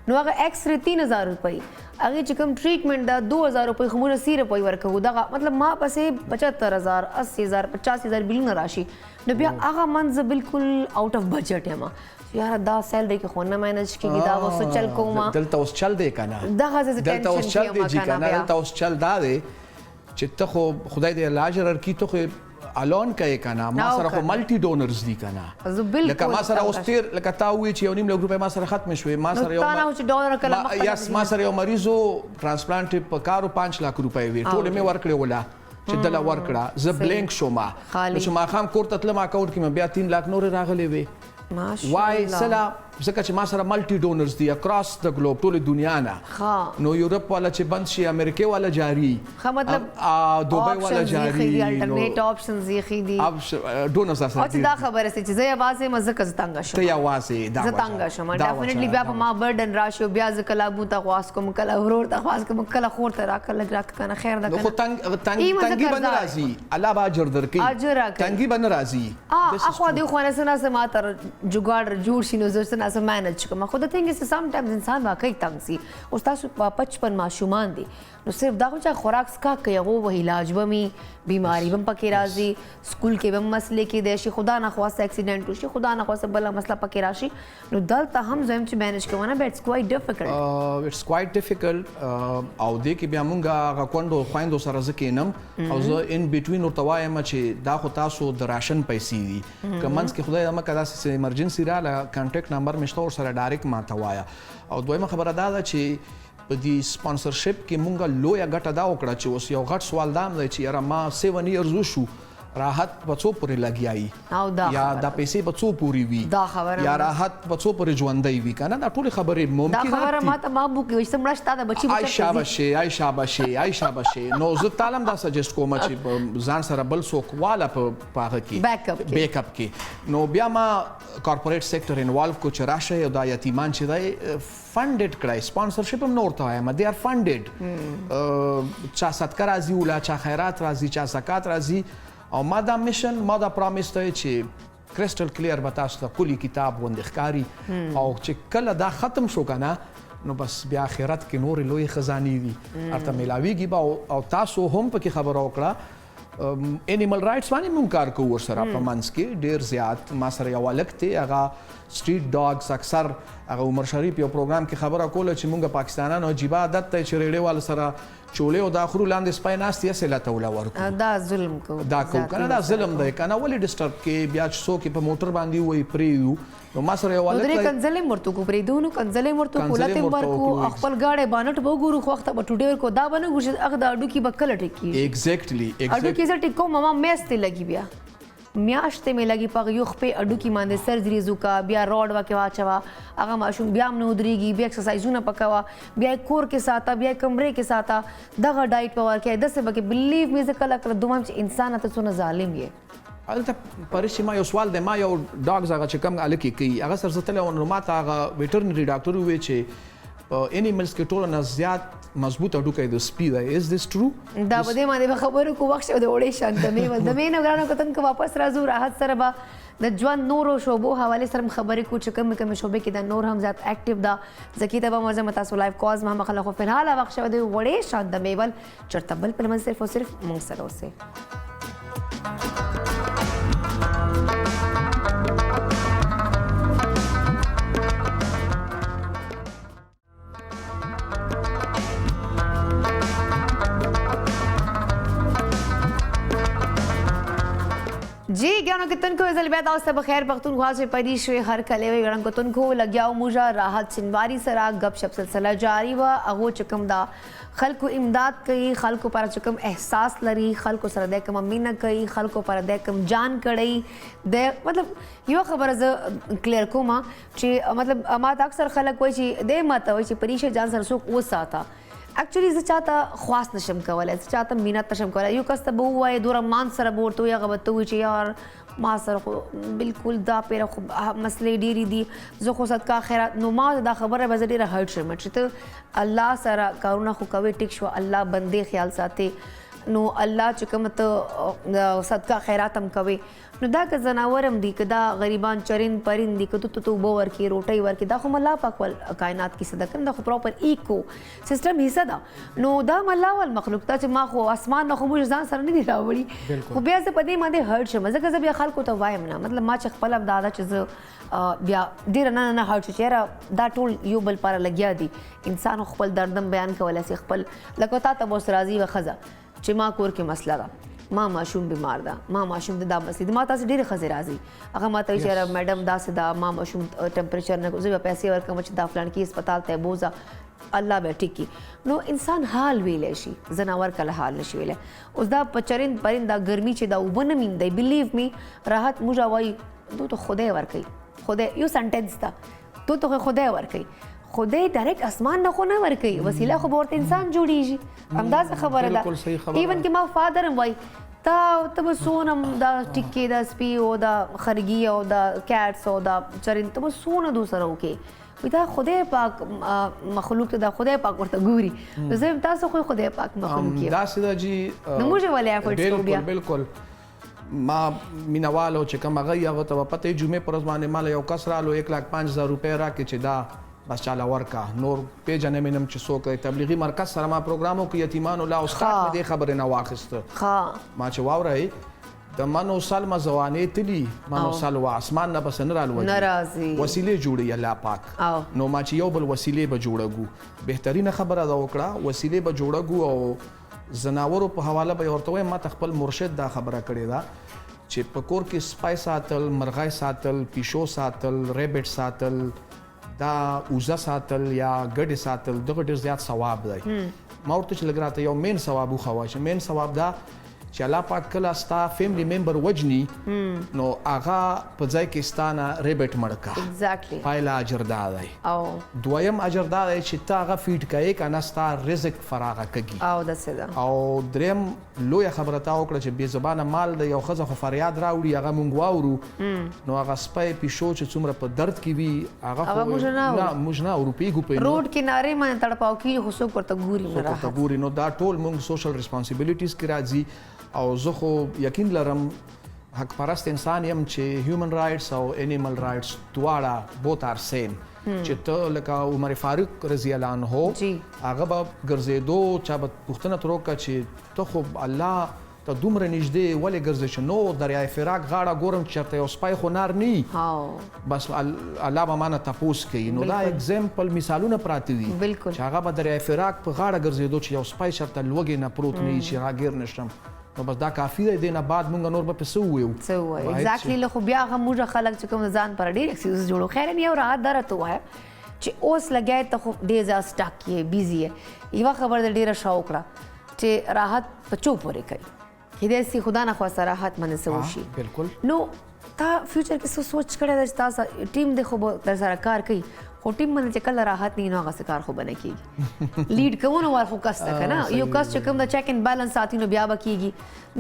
Speaker 1: نو هغه ایکس رے 3,000 روپۍ هغې چې کوم ټریټمنټ ده 2,000 روپۍ خو موږ 80 روپۍ ورکوو دغه مطلب ما پسې 75,000 80,000 50,000 بلونه راشي نو بیا هغه منځ بالکل آؤٹ اف بجټ یم یاره دا سیلري کې خو نه مینج کېږي دا اوس چل کومه
Speaker 5: دلته اوس چل دی که نه
Speaker 1: دغه زه
Speaker 5: دلته اوس چل دی جي که نه دلته اوس چل دا دی چې ته خو خدای دې الله اجر ورکړي ته خو الون کوي که نه ما سره خو ملټي ډونرز دي که نه لکه ما سره اوس تېر لکه تا ووایې چې 1.5 لک روپۍ ما سره ختمې شوې ما سره یو ما سره یو مریضو ټرانسپلانټ په کارو 5 लाख روپۍ وي ټولې مې ورکړې وله چې دله ورکړه زه بلینک شوم نو چې ماښام کور ته تلم اکاونټ کې مې بیا 3 लाख نورې راغلې وې وای سلا ځکه چې ما سره ملټي ډونرز دي اکراس د ګلوب ټولې دنیا نه نو یورپ والا چې بند شي امریکې والا جاري
Speaker 1: مطلب
Speaker 5: دوبۍ والا جاري
Speaker 1: الټرنیټ آپشنز یې ښې دي
Speaker 5: ډونرز
Speaker 1: او چې دا خبره سي چې زه یوازې یم ځکه زه تنګه شم
Speaker 5: ته یوازې دا
Speaker 1: زه تنګه شم ډیفینټلی بیا په ما برډن راشي بیا زه کله ابو ته خواست کوم کله ورور ته خواست کوم کله خور ته راکړه لږ راکړه کنه خیر ده
Speaker 5: خو تنګي به نه راځي الله به اجر درکوي تنګي به نه راځي
Speaker 1: اخوا دې خو نه څه نه ما تر جګاړ جوړ شي نو زه څه نه مینج کوم خو د تھنګ از سم ټایمز انسان واقعي تنګ سي اوس تاسو 55 ماشومان دي نو صرف دا خو چې خوراک سکا کوي هغه علاج به می بیماری به پکې راځي سکول کې به مسلې کې دی شي خدا نه خواسته اکسیډنټ وشي خدا نه خواسته بل مسله پکې راشي نو دلته هم زم چې مینج کوو نه اټس کوایټ ډیفیکلټ
Speaker 5: اټس کوایټ ډیفیکلټ او دې کې بیا مونږه هغه کوندو خويندو سره ځکینم او زه ان بیټوین ورته وایم چې دا خو تاسو د راشن پیسې دي کمنس کې خدای دمه کدا سي ایمرجنسي را کانټیکټ نمبر مشته ور سره ډایرکټ ماته وایا او دویمه خبره دا ده چې په دې سپانسرشپ کې مونږه لویه ګټه دا وکړه چې اوس یو غټ سوال دا دی چې یاره ما 7 ایرز وشو راحت په څو پورې لګیایي یا دا پیسې په څو پورې وي یا راحت په څو پورې ژوندی وي که نه دا ټولې خبرې ممکنات دي
Speaker 1: دا خبره ما ته ما بو کې چې مړه شته د بچي
Speaker 5: آی شاباشي نو زه تالم دا سجست کوم چې ځان سره بل څوک والا په هغه کې بیک اپ کې نو بیا ما کارپوریټ سیکټر انوالو کو چې راشه یو دا یتیمان چې دی فنډډ کړای سپانسرشپ هم نور ته وایم دې ار فنډډ چا صدقه راځي ولا چا خیرات راځي چا زکات راځي او ما دا میشن ما دا پرامیس ته چې کرسټل کلیر به تاسو ته کلی کتاب غوندې ښکاري او چې کله دا ختم شو که نه نو بس بیا آخرت کې نورې لویې خزانې دي هلته میلاویږي به او تاسو هم پکې خبره وکړه انیمل رایټس باندې مونږ کار کوو ورسره په منځ کې ډېر زیات ما سره یو هلک دی هغه سټریټ ډاګز اکثر هغه عمر شریف یو پروګرام کې خبره کوله چې مونږ پاکستانانو عجیبه عادت دی چې ریډیو والا سره چولې او دا خرو لاندې سپی ناستې هسې له توله ورکو
Speaker 1: دا ظلم کوو
Speaker 5: دا کوو که نه دا ظلم دی که نه ولې ډسټرب کې بیا چې څوک په موټر باندې ووایي پرېږدو نو ما سره یو هلک
Speaker 1: درې کنځلې هم ورته وکړو پرېږدو نو کنځلې هم ورته وکړو لتې هم ورکړو خپل ګاډی بانټ به وګورو خو وخته به ټوډې ورکړو دا به نه ګورو چې هغه د هډوکي به کله ټیکېږي
Speaker 5: ایګزیکټلي
Speaker 1: هډوکي زه ټیکوم ماما میاشتې لګي بیا میاشتې مې لګي په هغه یو خپې هډوکي باندې سرجري وکړه بیا روډ وکې واچوه هغه ماشوم بیا هم نه ودرېږي بیا ایکسرسایزونه پکوه بیا یې کور کې ساته بیا یې کمرې کې ساته دغه ډایټ به ورکوې داسې به کې بلیو مې زه کله کله دومم چې انسان ته څونه ظالم یې
Speaker 5: هلته پریشي ما یو سوال دی ما یو ډاګز هغه چې کم هلکې کوي هغه سر زه تللی وم نو ما ته هغه ویټرنري ډاکټر وویل چې په انیملز کې ټوله نه زیات مضبوط هډوکی د سپي دی از دس ټرو
Speaker 1: دا به دې باندې به خبرو کو وخت د وړې شان د مې نه ګرانو کتن که واپس راځو راحت سره به د ژوند نورو شعبو حوالې سره خبرې کو چې کومې شعبې کې د نور هم زیات اکټیو ده ځکه ته به مرزه تاسو لایف کاز ما خلکو فلحال وخت شوه د وړې شات د میول چرته بل په من صرف او صرف مونږ سره اوسه जी ज्ञानो कितन को जलबिया ताऊ सब खैर पख्तूनख्वा से परीश हर कले वे गणन कुतन को लग्याओ मुजा राहत सिनवारी सरा गपशप सिलसिला जारी व अगो चकम दा खल को इमदाद कई खल को पर चकम एहसास लरी खल को सर दे कम अमीना कई खल को पर दे कम जान कड़ई दे मतलब यो खबर ज क्लियर को मा ची मतलब मात अक्सर खलक कोई ची दे मत वही ची परीश जान सर सुख वो साता एक्चुअली ज चाहता ख्वास नशम कवल ज चाहता मिनत नशम कवल यू कस्त बो हुआ है दूर मान सर बोर तो या गबत तो यार मा सर बिल्कुल दा पेरा मसले डेरी दी जो खो सदका खैरात नो मा दा खबर है बजडी हर्ट शर्म तो अल्लाह सर कारुना खो कवे टिक शो अल्लाह बंदे ख्याल साथे नो अल्लाह चकम तो सदका खैरात हम कवे नो दा का जनावरम दी कदा गरीबान चरिंद परिंद दी कतो तो बोवर की रोटई वर की दा खो मल्ला पाक वल कायनात की सदकन दा खो प्रॉपर इको सिस्टम हिस्सा दा नो दा मल्ला वल मखलूक ता मा खो आसमान न खो मुझ जान सर नहीं रावड़ी खो बिया से पदे मादे हर्ट शम जक जब या खाल को तो वायम ना मतलब मा चख पलब दादा चीज बिया देर ना ना हर्ट चेहरा दा टोल यो बल पार लगिया दी इंसान खपल दर्दम बयान कवला से खपल लकोता तबोस राजी व खजा چې ما کور کې مسله ده ما ماشوم بیمار ده ما ماشوم د دا مسله ما تاسو ډیره خزه راځي هغه ما ته چې میډم دا سدا ما ماشوم ټمپریچر نه زه پیسې ورکوم چې دا فلان کې هسپتال ته بوزا الله به ټیک کی نو انسان حال ویلې شي زناور کله حال نشي ویلې اوس دا پچرین پرین دا ګرمي چې دا وبنه مين دی بلیو می راحت موجا وای تو خدای ور کوي خدای یو سنټنس دا تو خدای ور کوي خدای ډایرکټ اسمان نه خو نه ور کوي وسیله خو ورته انسان جوړیږي همداسه خبره ده ایون کې ما فادر وای تا ته سونم دا ټیکې دا سپی او دا خرګي او دا کیټس او دا چرین ته سونه دوسره وکي دا خدای پاک مخلوق ته دا خدای پاک ورته ګوري زه تاسو خو خدای پاک مخلوق
Speaker 5: دا سدا جی
Speaker 1: نو موږ ولې افورټ کوو بیا
Speaker 5: بالکل ما مینوالو چې کوم هغه ته پته جمعه پر ځوانه مال یو کسرالو 1,05,000 روپے راکې چې دا بس چاله ورکا نور پیجنې مینم چې څوک تبلیغي مرکز سره ما پروګرامو کې یتیمان الله استاد دې خبره نه واخیسته ما چې واورای د منو سلمہ زوانې تلی منو سلوا اسمان نه بس نه رالو
Speaker 1: ناراضي
Speaker 5: وسیله جوړي الله پاک نو ما چې یو بل وسیله به جوړګو بهترینه خبره دا وکړه وسیله به جوړګو او زناورو په حواله به ورته ما خپل مرشد دا خبره کړې ده چې په کور کې سپای ساتل مرغای ساتل پیشو ساتل ریبټ ساتل دا اوزه ساتل یا ګډې ساتل دغه ډېر زیات ثواب دی ما ورته چې لږ راته یو مین ثواب وښوه چې مین ثواب دا چې الله پاک کله ستا فیملی ممبر وجني نو هغه په ځای کې ستانه ریبټ مړ کا
Speaker 1: ایگزیکټلی
Speaker 5: پایله اجر دا دی
Speaker 1: او
Speaker 5: دویم اجر دا دی چې تا هغه فیډ کوي کنه ستا رزق فراغه کوي
Speaker 1: او داسې ده
Speaker 5: او دریم لویه خبره تا وکړه چې بې زبانه مال د یو ښځه خو فریاد راوړي هغه مونږ واورو نو هغه سپی پیشو چې څومره په درد کې وي هغه خو نه موږ نه اورو پیږو په
Speaker 1: روډ کنارې باندې تړپاو کې خو څوک ورته ګوري نه
Speaker 5: ورته ګوري نو دا ټول مونږ سوشل ریسپانسیبিলিټیز کې راځي او زه خو یقین لرم حق پرست انسان یم چې هیومن رائټس او انیمل رائټس دواړه بوت آر سیم چې ته لکه عمر فاروق رضی الله عنه هغه به ګرځېدو چا به پوښتنه تر وکړه چې ته خو الله ته دومره نږدې ولې ګرځې چې نو دریای فراق غاړه ګورم چې چېرته یو سپی خو نار نه بس الله به مانه تپوس کوي نو دا اګزامپل مثالونه پراته دي چې هغه به دریای فراق په غاړه ګرځېدو چې یو سپی چېرته لوږې نه پروت نه وي چې راګیر نه شم نو بس دا کافي دی دې نه بعد مونږ نور به پې څه ووایو
Speaker 1: څه ووایو ایگزیکټلی خو بیا هغه موږ خلک چې کوم ځان پر ډېر ایکسکیوز جوړو خیر یو راحت دره ته ووایه چې اوس لګیا ته خو ډېر زیات سټاک یې بیزي یې یوه خبره د ډېره ښه وکړه چې راحت په چو پورې کوي کیدای سي خدا نخواسته راحت باندې څه وشي
Speaker 5: بالکل
Speaker 1: نو تا فیوچر کې څه سوچ کړی ده چې تاسو ټیم د خو در سره کار کوي خو ټیم باندې چې کله راحت نه نو هغه کار خو بنه کیږي لیډ کوونه ور خو کس تک نه یو کس چې کوم د چیک اینڈ بیلانس ساتي نو بیا بکیږي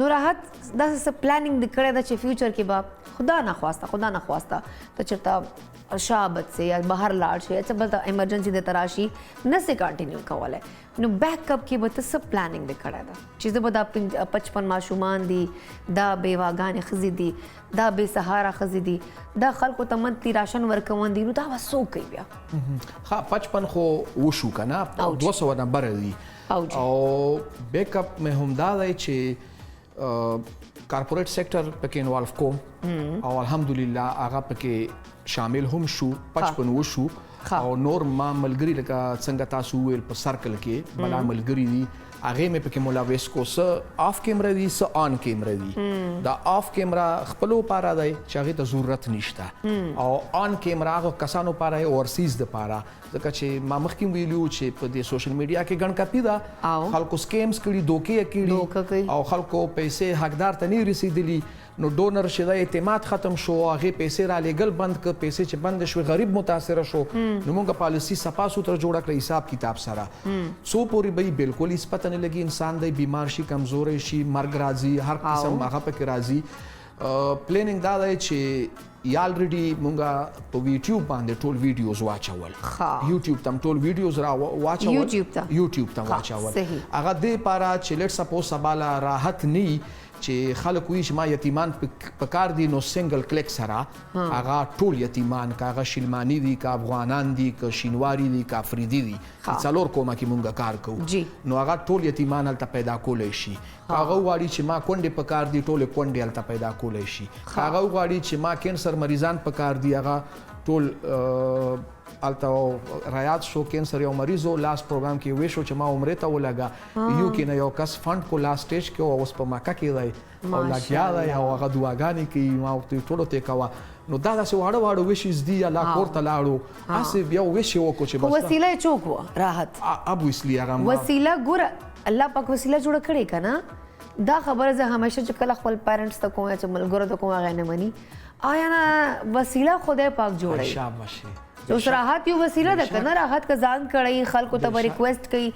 Speaker 1: نو راحت دا څه پلانینګ د کړه د چې فیوچر کې با خدا نه خواسته ته چرته شابت سے یا بهر لاړ شي چې بل ته ایمرجنسي د تراشي نه سي کنټینیو کولای نو بیک اپ کې به ته څه پلانینګ د کړه دا چې زه به دا 55 ماشومان دي دا بیواګانې ښځې دي دا بې سهاره ښځې دي دا خلکو ته منتي راشن ورکوون دي نو دا به څوک کوي بیا
Speaker 5: ها 55 خو وشو که نه 200 نه بره دي او بیک اپ مې هم دا دی چې کارپوریټ سیکټر پکې انوالو کوم او الحمدلله هغه پکې شامل هم شو 55 وشو او نور ما ملګري لکه څنګه تاسو ویل په سرکل کې بلا ملګري دي هغه مې پکې ملاوس کو س آف کیمرا دي س آن کیمرا دي دا آف کیمرا خپلو پاره دی چې هغه ته ضرورت نشته او آن کیمرا هغه کسانو پاره اورسیز د پاره ځکه چې ما مخکې ویلو چې په دې سوشل میډیا کې ګڼ کاپی دا خلکو سکیمز کړي دوکې کړي او خلکو پیسې حقدار ته نه رسیدلی نو ډونر شې دا اعتماد ختم شو هغه پیسې را لېګل بند ک پیسې چې بند شو غریب متاثر شو نو موږ پالیسی صفا سوتره جوړه کړې حساب کتاب سره سو پوری به بالکل هیڅ پته نه لګي انسان دی بیمار شي کمزور شي مرګ راځي هر قسم هغه پکې راځي پلانینګ دا دی چې یا الریډي مونږه په یوټیوب باندې ټول ویډیوز واچول یوټیوب تم ټول ویډیوز را واچول یوټیوب ته واچول هغه دې پاره چې لیټ سپوز سباله راحت نی چې خلک وي چې ما یتیمان په کار دي نو سنگل کلیک سره هغه ټول یتیمان که هغه شلمانی دي که افغانان دي که شینواری دي که افریدي دي څلور کومه کې مونږ کار کوو نو هغه ټول یتیمان هلته پیدا کولی شي هغه غواړي چې ما کونډې په کار دي ټولې کونډې هلته پیدا کولی شي هغه غواړي چې ما کینسر مریضان په کار دي هغه ټول الته رایاد شو کینسر یو مریضو لاس پروګرام کې وې شو چې ما عمرې ته ولګا یو کې نه یو کس فند کو لاس سټیج کې او اوس په مکه کې دی او لګیا دی او هغه دعاګانې کوي ما ورته ټولو ته کوه نو دا داسې واړه واړه ویشز دي الله کور ته لاړو هسې بیا ویش یې وکړو چې بس
Speaker 1: وسیله یې څوک وه راحت
Speaker 5: ابویسلي هغه
Speaker 1: وسیله ګوره الله پاک وسیله جوړه کړې که نه دا خبره زه همیشه چې کله خپل پیرنټس ته کوم یا چې ملګرو ته کوم هغه نه مني آیا نه وسیله خدای پاک جوړوي
Speaker 5: شاباشي
Speaker 1: اوس راحت یو وسیله ده که نه راحت که ځان کړی خلکو ته به ریکویسټ کوي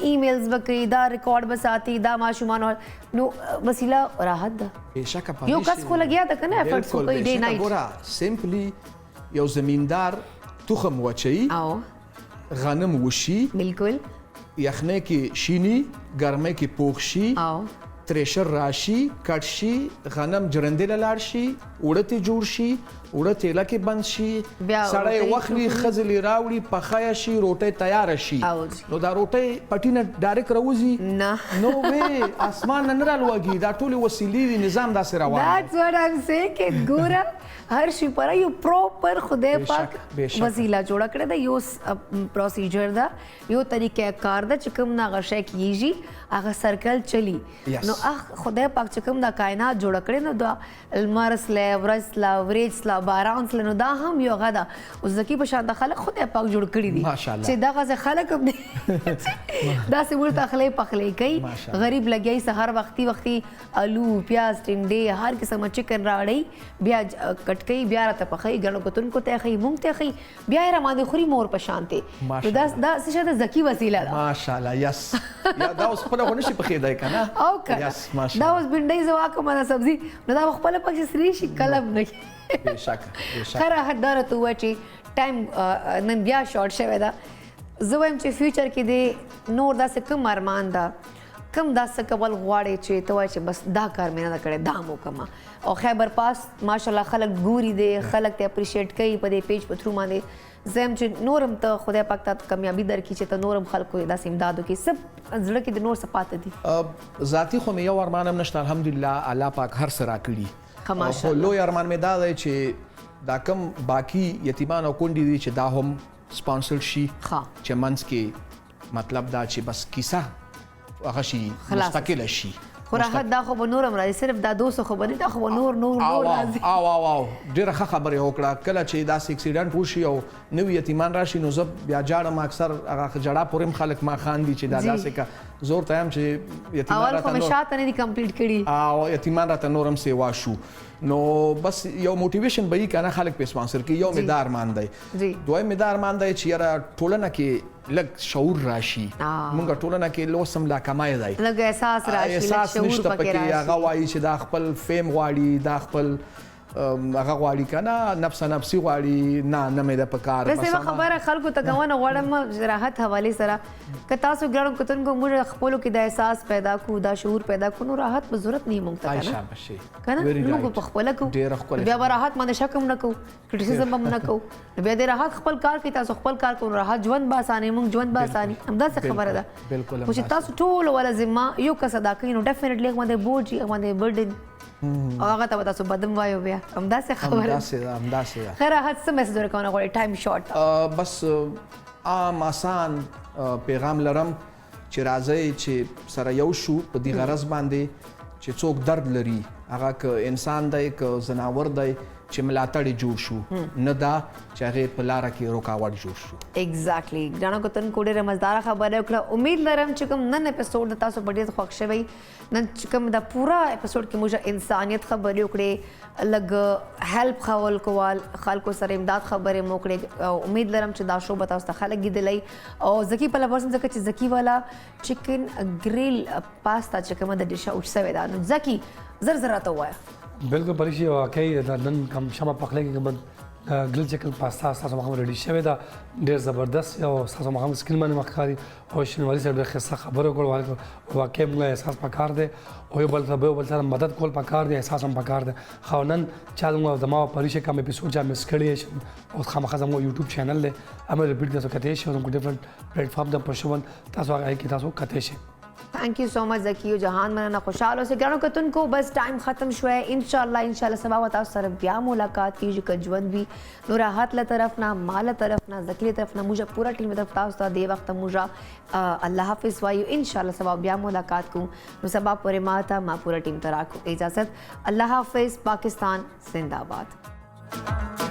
Speaker 1: ایمیلز به کوي دا ریکارډ به ساتي دا ماشومان نو وسیله راحت ده یو کس خو لګیا ده که نه افرټس خو کوي ډے نایټ
Speaker 5: ګوره سمپلی یو زمیندار تخم وچوي غنم وشي
Speaker 1: بالکل
Speaker 5: یخنۍ کې شینی ګرمۍ کې پوخ شي تریشر راشي کټ شي غنم جرندې له لاړ شي اوړه ته جوړ شي اوړه تیله کې بند شي سړی وخلي ښځلې راوړي پخه شي روټۍ تیاره شي نو دا روټۍ پټي نه ډایرکټ راوځي نو وې اسمان نه رالوږي دا ټولې وسیلې دي نظام داسې روان
Speaker 1: That's what I'm saying چې ګوره هر شي پر یو پروپر خدای پاک وسیله جوړه کړې ده یو پروسیجر ده یو طریقې کار ده چې کوم نه غشي کیږي هغه سرکل چلی نو خدای پاک چې کوم دا کائنات جوړ کړي نو دا المرسله ورسله ورېجله باران سره نو دا هم یو غدا او ځکه په شان د خلک خدای پاک جوړ کړی دي چې دا غزه خلک هم دا سه ورته خلې پخلې کوي غریب لګي سحر وختي الو پیاز ټنډه هر قسم چکن راړی بیا کټکې بیا راته پخې غنو کوتن کو ته خې مونږ ته خې بیا را باندې خوري مور په شانته دا څه شته ذکی وسیله ده
Speaker 5: ماشاءالله یس یا دا اوس په لغونه شي پخې دی کنه
Speaker 1: او کنه دا اوس بنډۍ زوا کومه سبزی نو دا خپل پکې سری شي کلب نه
Speaker 5: بشک
Speaker 1: خره هدار ته و چې ټایم نن بیا شارټ شوی دا زه وایم چې فیوچر کې دی نور داسې کوم ارمان ده کم داسې کول غواړي چې ته وایې چې بس دا کار مې نه ده کړی دا مو کومه او خیبر پاس ماشاءالله خلک ګوري دی خلک ته اپریشیټ کوي په دې پیج په تھرو باندې زه یم چې نورم ته خدای پاک ته کامیابي درکړي چې ته نورم خلکو داسې امداد وکړي سب زړه کې د نور څه پاته دي
Speaker 5: ذاتي خو مې یو ارمان هم نشته الحمدلله الله پاک هر څه راکړي خو لوی ارمان مې دا دی چې دا کم باقي یتیمان او کونډې دي چې دا هم سپانسر شي چې منځ کې مطلب دا چې بس کیسه هغه شي مستقله شي
Speaker 1: خو راحت دا خو به نورم راځي صرف دا 200 خو به نه دا خو به نور راځي
Speaker 5: او ډېره ښه خبرې وکړه کله چې داسې اکسیډنټ وشي او نوي یتیمان راشي نو زه بیا جاړم اکثر هغه جړا پورې هم خلک ما خاندي چې دا داسې که زور ته یم چې یتیمان راته
Speaker 1: اول خو مې شاته نه دي کمپلیټ کړي
Speaker 5: او یتیمان راته نورم سیوا شو نو بس یو موټیویشن به یې کنه خلک په سپانسر کې یو مدار مان دی
Speaker 1: جی
Speaker 5: دوی مدار مان دی چې یاره ټولنه کې لږ شعور راشي مونږ ټولنه کې لوسم لا کمای دی
Speaker 1: لږ احساس راشي لږ
Speaker 5: احساس
Speaker 1: شعور
Speaker 5: نشته
Speaker 1: پکې
Speaker 5: پکې هغه
Speaker 1: راشي
Speaker 5: وایي چې دا خپل فیم غواړي دا خپل هغه غواړي کنه نفس نفسي غواړي نه مې د پکار
Speaker 1: بس یو خبره خلکو ته کوم غواړم راحت حواله سره که تاسو ګرانو کتونکو موږ خپل کې د احساس پیدا کو دا شعور پیدا کو نو راحت په ضرورت نه مونږ ته کنه
Speaker 5: شاباشي
Speaker 1: کنه موږ په خپل کو بیا به راحت باندې شکم نه کو کریټیسزم هم نه کو بیا د راحت خپل کار کې تاسو خپل کار کو راحت ژوند به اسانه مونږ ژوند به اسانه همدا څه خبره ده
Speaker 5: بالکل
Speaker 1: چې تاسو ټول ولا ذمہ یو کس ادا کوي نو ډیفینیټلی باندې بوج باندې برډن هغه ته تاسو بدم وایو بیا همدا څه خبره
Speaker 5: همداسې
Speaker 1: خیر راحت څه میسج ورکونه غواړي ټایم شارټ
Speaker 5: بس عام آسان پیغام لرم چې راځي چې سره یو شو په دې غرض باندې چې څوک درد لري هغه که انسان دی که زناور دی چې ملاتړ جوړ شو نه دا چې هغه په لار کې رکاوټ جوړ شو
Speaker 1: ایگزیکټلی ګرانو کتن کوډه مزدار خبره وکړه امید لرم چې کوم نن اپیسوډ تاسو په ډیر خوښ شوي نن چې کوم دا پورا اپیسوډ کې موږ انسانیت خبرې وکړې لګ هیلپ خول کول خلکو سره امداد خبرې مو کړې امید لرم چې دا شو به تاسو ته خلک ګیدلی او زکی په لپاره څنګه چې زکی والا چکن گریل پاستا چې کومه د ډیش اوټ سوي دا نو زکی زر راته وایه
Speaker 2: بالکل پریشي واقعي د نن کم شمه پخلی کې کوم ګل چکن پاستا تاسو مخه ریډي شوی دا ډیر زبردست او تاسو مخه سکیل باندې مخکاري او شنوالي سره ډېر ښه خبرو کول واقعي موږ احساس پکار دی او یو بل سره مدد کول پکار دی احساس هم پکار دی خو نن چا موږ د ما پریشي کوم اپیسوډ چا مس کړی او خامخا زموږ یوټیوب چینل له امر ریپیټ تاسو کته شي او کوم ډیفرنٹ پلیټ فارم د پښون تاسو هغه کې تاسو کته شي
Speaker 1: thank you so much Zaki Jahan मना खुशहाल हो ग्राणो कतुन को बस टाइम ख़त्म शो है इंशाल्लाह सबा वता सर ब्या मुलाकात की कजवन भी नो राहत ला तरफ ना माल तरफ ना ज़की तरफ ना मुझे पूरा टीम तरफ ता दे वक्त मुझा अल्लाह हाफिज़ वायु इंशाल्लाह सबा ब्या मुलाकात को नो सबा पूरे माता मा पूरा टीम तरा को इजाज़त अल्लाह हाफिज़ पाकिस्तान जिंदाबाद।